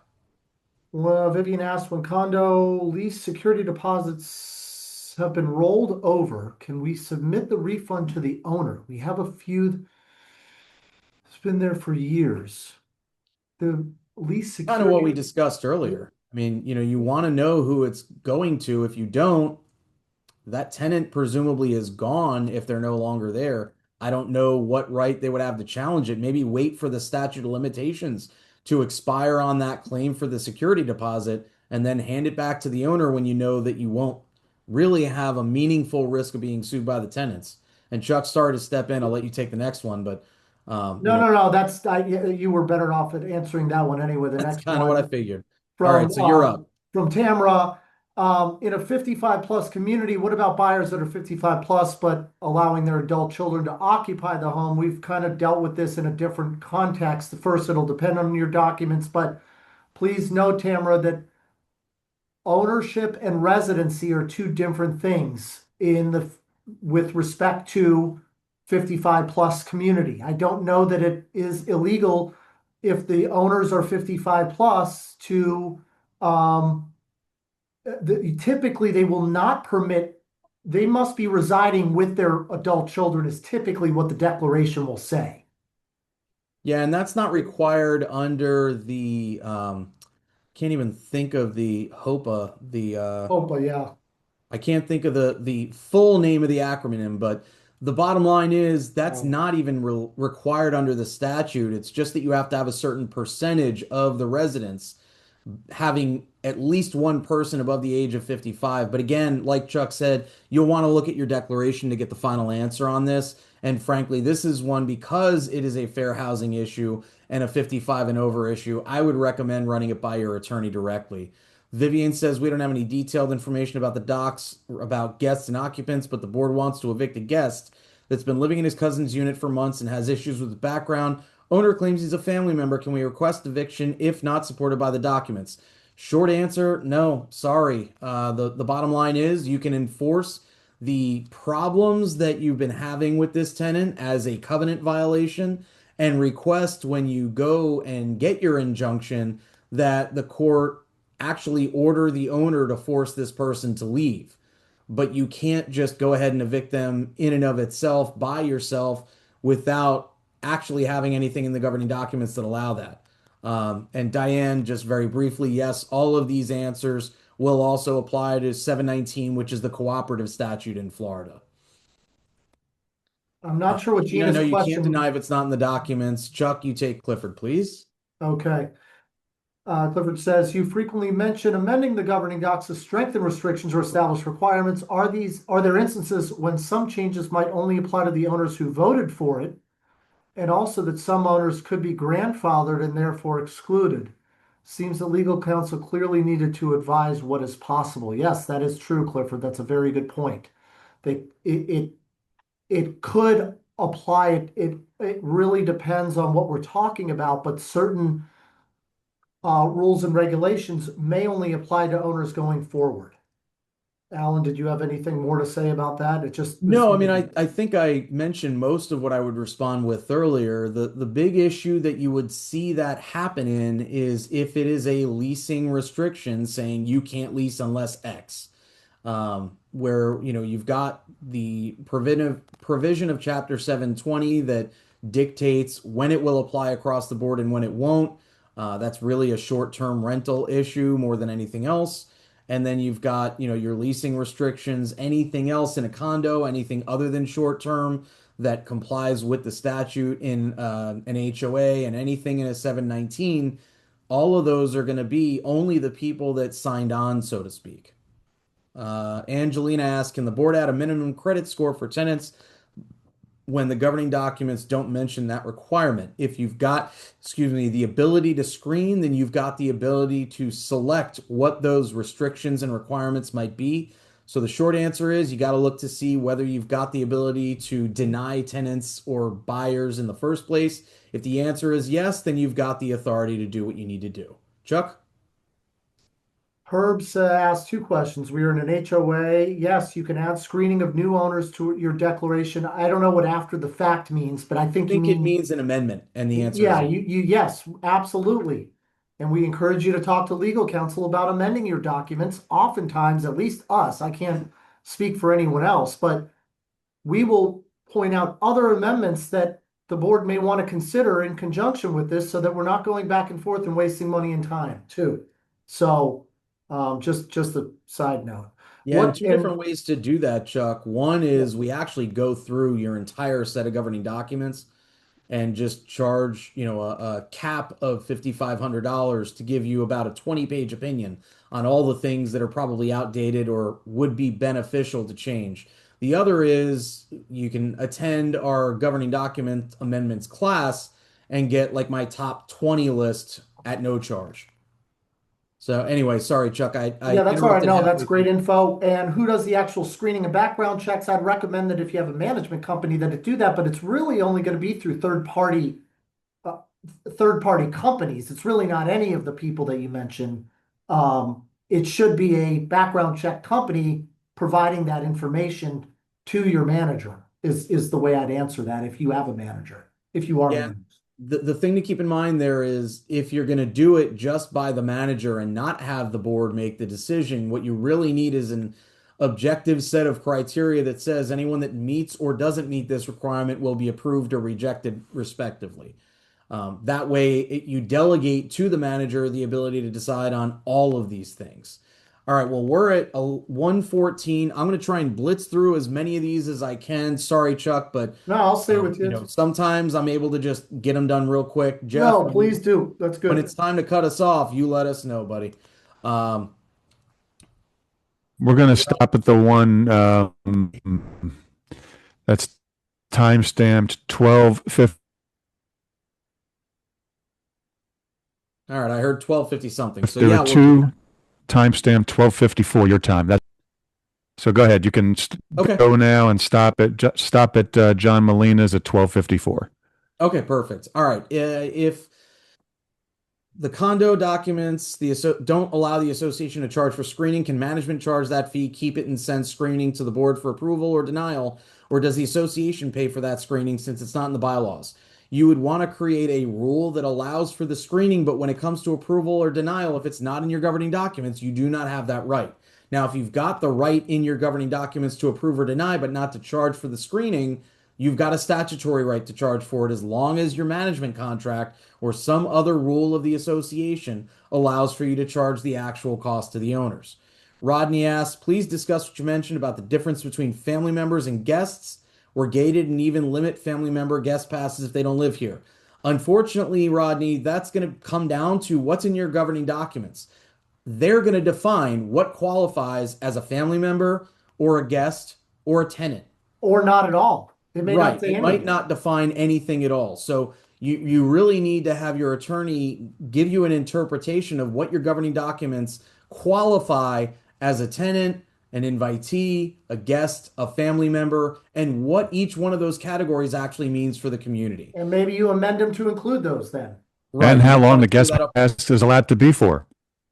C: Well, Vivian asked, when condo lease security deposits have been rolled over, can we submit the refund to the owner? We have a few, it's been there for years. The lease
B: Kind of what we
C: security,
B: discussed earlier. I mean, you want to know who it's going to. If you don't, that tenant presumably is gone if they're no longer there. I don't know what right they would have to challenge it. Maybe wait for the statute of limitations to expire on that claim for the security deposit and then hand it back to the owner when you know that you won't really have a meaningful risk of being sued by the tenants. And Chuck, sorry to step in. I'll let you take the next one, but
C: no, no, no, you were better off at answering that one anyway. The
B: that's
C: next
B: kind of what I
C: one
B: figured. All right,
C: from,
B: so you're up.
C: from Tamra, in a 55 plus community, what about buyers that are 55 plus, but allowing their adult children to occupy the home? We've kind of dealt with this in a different context. First, it'll depend on your documents, but please note, Tamara, that ownership and residency are two different things with respect to 55 plus community. I don't know that it is illegal if the owners are 55 plus to typically they will not permit, they must be residing with their adult children is typically what the declaration will say.
B: Yeah, and that's not required under the can't even think of the HOPA,
C: Oh, but yeah.
B: I can't think of the full name of the acronym, but the bottom line is that's
C: Um,
B: not even required under the statute. It's just that you have to have a certain percentage of the residents having at least one person above the age of 55. But again, like Chuck said, you'll want to look at your declaration to get the final answer on this. And frankly, this is one because it is a fair housing issue and a 55 and over issue. I would recommend running it by your attorney directly. Vivian says we don't have any detailed information about the docs, about guests and occupants, but the board wants to evict a guest that's been living in his cousin's unit for months and has issues with his background. Owner claims he's a family member. Can we request eviction if not supported by the documents? Short answer, no. Sorry. The bottom line is you can enforce the problems that you've been having with this tenant as a covenant violation and request when you go and get your injunction that the court actually order the owner to force this person to leave. But you can't just go ahead and evict them in and of itself by yourself without actually having anything in the governing documents that allow that. And Diane, just very briefly, yes, all of these answers will also apply to 719, which is the cooperative statute in Florida.
C: I'm not sure what
B: Gina,
C: Gina's
B: no, you can't
C: question.
B: deny if it's not in the documents. Chuck, you take Clifford, please.
C: Okay. Clifford says, you frequently mention amending the governing docs to strengthen restrictions or establish requirements. Are there instances when some changes might only apply to the owners who voted for it? And also that some owners could be grandfathered and therefore excluded. Seems that legal counsel clearly needed to advise what is possible. Yes, that is true, Clifford. That's a very good point. They, it could apply it. It really depends on what we're talking about, but certain rules and regulations may only apply to owners going forward. Alan, did you have anything more to say about that? It just this.
B: No, I mean, I think I mentioned most of what I would respond with earlier. The big issue that you would see that happen in is if it is a leasing restriction saying you can't lease unless X, where you've got the provision of Chapter 720 that dictates when it will apply across the board and when it won't. That's really a short-term rental issue more than anything else. And then you've got, your leasing restrictions, anything else in a condo, anything other than short term that complies with the statute in an HOA and anything in a 719, all of those are going to be only the people that signed on, so to speak. Angelina asked, can the board add a minimum credit score for tenants when the governing documents don't mention that requirement? If you've got, the ability to screen, then you've got the ability to select what those restrictions and requirements might be. So the short answer is you got to look to see whether you've got the ability to deny tenants or buyers in the first place. If the answer is yes, then you've got the authority to do what you need to do. Chuck?
C: Herbs asked two questions. We are in an HOA. Yes, you can add screening of new owners to your declaration. I don't know what after the fact means, but I
B: I
C: think you
B: think it
C: mean,
B: means an amendment, and the answer is
C: yeah,
B: yes.
C: yes, absolutely. And we encourage you to talk to legal counsel about amending your documents. Oftentimes, at least us, I can't speak for anyone else, but we will point out other amendments that the board may want to consider in conjunction with this so that we're not going back and forth and wasting money and time too. So just a side note.
B: Yeah, and
C: What
B: two
C: and
B: different ways to do that, Chuck. One
C: yeah,
B: is we actually go through your entire set of governing documents and just charge, a cap of $5,500 to give you about a 20-page opinion on all the things that are probably outdated or would be beneficial to change. The other is you can attend our governing document amendments class and get like my top 20 list at no charge. So anyway, sorry, Chuck, I
C: yeah, that's all right.
B: interrupted
C: No, that's
B: halfway
C: great
B: through.
C: info. And who does the actual screening and background checks? I'd recommend that if you have a management company that it do that, but it's really only going to be through uh, third party companies. It's really not any of the people that you mentioned. It should be a background check company providing that information to your manager is the way I'd answer that if you have a manager, if you are
B: Yeah.
C: one.
B: The thing to keep in mind there is if you're going to do it just by the manager and not have the board make the decision, what you really need is an objective set of criteria that says anyone that meets or doesn't meet this requirement will be approved or rejected, respectively. That way, you delegate to the manager the ability to decide on all of these things. All right, well, we're at 114. I'm going to try and blitz through as many of these as I can. Sorry, Chuck, but
C: No, I'll stay with you.
B: sometimes I'm able to just get them done real quick. Jeff,
C: No, please do. That's
B: when
C: good.
B: it's time to cut us off, you let us know, buddy. Um,
A: We're going to stop at the one that's time stamped 12:50.
B: all right, I heard 1250 something. So
A: There were
B: yeah, we'll do
A: two timestamp 12:54 your time. So go ahead. You can
B: that. Okay.
A: go now and stop at John Molina's at 12:54.
B: Okay, perfect. All right. If the condo documents don't allow the association to charge for screening, can management charge that fee, keep it, and send screening to the board for approval or denial? Or does the association pay for that screening since it's not in the bylaws? You would want to create a rule that allows for the screening, but when it comes to approval or denial, if it's not in your governing documents, you do not have that right. Now, if you've got the right in your governing documents to approve or deny, but not to charge for the screening, you've got a statutory right to charge for it as long as your management contract or some other rule of the association allows for you to charge the actual cost to the owners. Rodney asks, please discuss what you mentioned about the difference between family members and guests. We're gated and even limit family member guest passes if they don't live here. Unfortunately, Rodney, that's going to come down to what's in your governing documents. They're going to define what qualifies as a family member or a guest or a tenant.
C: Or not at all. It may not
B: Right.
C: say
B: It
C: any of
B: might
C: it.
B: not define anything at all. So you really need to have your attorney give you an interpretation of what your governing documents qualify as a tenant, an invitee, a guest, a family member, and what each one of those categories actually means for the community.
C: And maybe you amend them to include those then.
B: Right.
A: And
B: You
A: how
B: might
A: long
B: want
A: the
B: to clear
A: guest
B: that up.
A: pass is allowed to be for.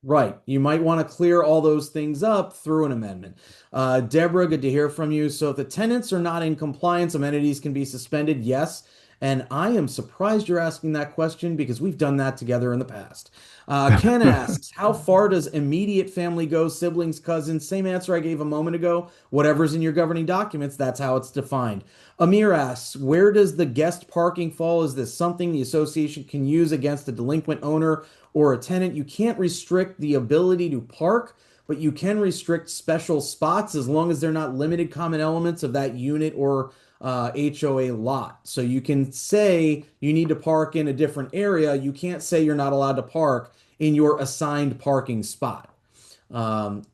B: Right. You might want to clear all those things up through an amendment. Deborah, good to hear from you. So if the tenants are not in compliance, amenities can be suspended. Yes. And I am surprised you're asking that question because we've done that together in the past. Ken asks, how far does immediate family go? Siblings, cousins? Same answer I gave a moment ago. Whatever's in your governing documents, that's how it's defined. Amir asks, where does the guest parking fall? Is this something the association can use against a delinquent owner or a tenant? You can't restrict the ability to park, but you can restrict special spots as long as they're not limited common elements of that unit or HOA lot. So you can say you need to park in a different area. You can't say you're not allowed to park in your assigned parking spot.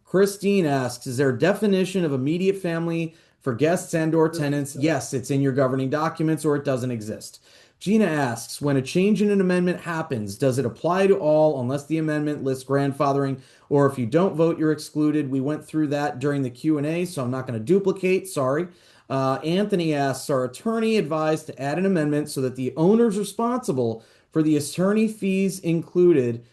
B: Christine asks, is there a definition of immediate family for guests and/or tenants? Yes, it's in your governing documents or it doesn't exist. Gina asks, when a change in an amendment happens, does it apply to all unless the amendment lists grandfathering, or if you don't vote, you're excluded? We went through that during the Q&A, so I'm not going to duplicate. Sorry. Anthony asks, our attorney advised to add an amendment so that the owner's responsible for the attorney fees included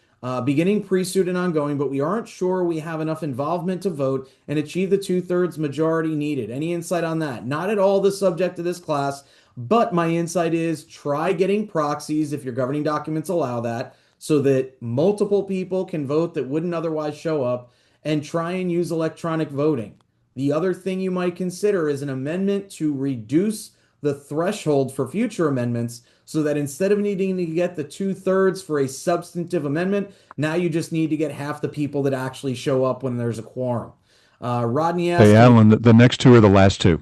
B: beginning pre-suit and ongoing, but we aren't sure we have enough involvement to vote and achieve the 2/3 majority needed. Any insight on that? Not at all the subject of this class, but my insight is try getting proxies if your governing documents allow that so that multiple people can vote that wouldn't otherwise show up, and try and use electronic voting. The other thing you might consider is an amendment to reduce the threshold for future amendments so that instead of needing to get the 2/3 for a substantive amendment, now you just need to get half the people that actually show up when there's a quorum. Rodney asked,
A: Hey, Alan, the next two are the last two.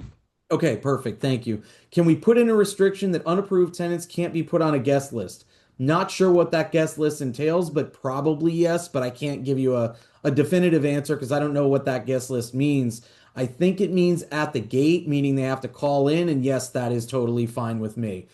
B: okay, perfect. Thank you. Can we put in a restriction that unapproved tenants can't be put on a guest list? Not sure what that guest list entails, but probably yes, but I can't give you a definitive answer because I don't know what that guest list means. I think it means at the gate, meaning they have to call in, and yes, that is totally fine with me.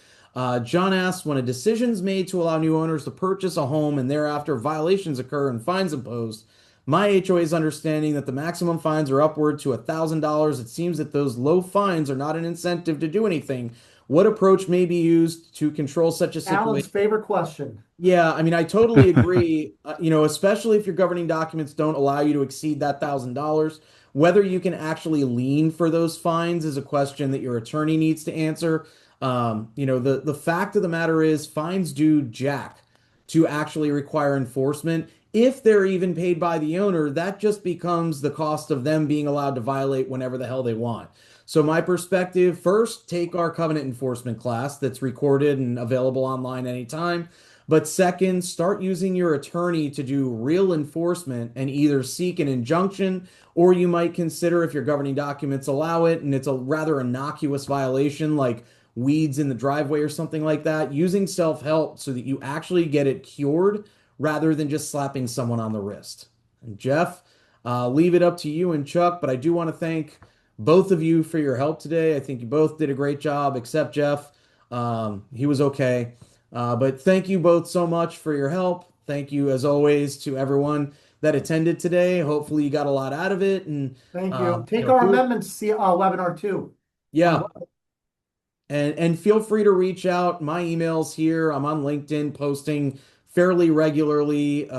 B: John asks, when a decision is made to allow new owners to purchase a home and thereafter violations occur and fines imposed, my HOA's understanding that the maximum fines are upward to $1,000. It seems that those low fines are not an incentive to do anything. What approach may be used to control such a
C: Alan's
B: situation?
C: favorite question.
B: Yeah, I mean, I totally agree. Especially if your governing documents don't allow you to exceed that $1,000. Whether you can actually lien for those fines is a question that your attorney needs to answer. The fact of the matter is fines do jack to actually require enforcement. If they're even paid by the owner, that just becomes the cost of them being allowed to violate whenever the hell they want. So my perspective, first, take our covenant enforcement class that's recorded and available online anytime. But second, start using your attorney to do real enforcement and either seek an injunction, or you might consider, if your governing documents allow it and it's a rather innocuous violation like weeds in the driveway or something like that, using self-help so that you actually get it cured rather than just slapping someone on the wrist. And Jeff, leave it up to you and Chuck, but I do want to thank both of you for your help today. I think you both did a great job, except Jeff. He was okay. But thank you both so much for your help. Thank you, as always, to everyone that attended today. Hopefully, you got a lot out of it. And
C: Thank you. Take our amendments webinar too.
B: Yeah. And feel free to reach out. My email's here. I'm on LinkedIn posting fairly regularly.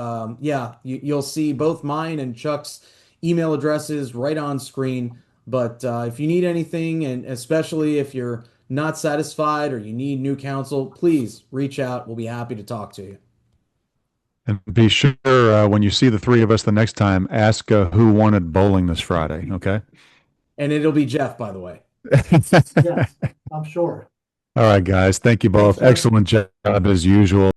B: You'll see both mine and Chuck's email addresses right on screen. But if you need anything, and especially if you're not satisfied or you need new counsel, please reach out. We'll be happy to talk to you.
A: And be sure when you see the three of us the next time, ask who wanted bowling this Friday, okay?
B: And it'll be Jeff, by the way.
C: Yes, I'm sure.
A: All right, guys. Thank you both.
C: Thanks, sir.
A: Excellent job as usual.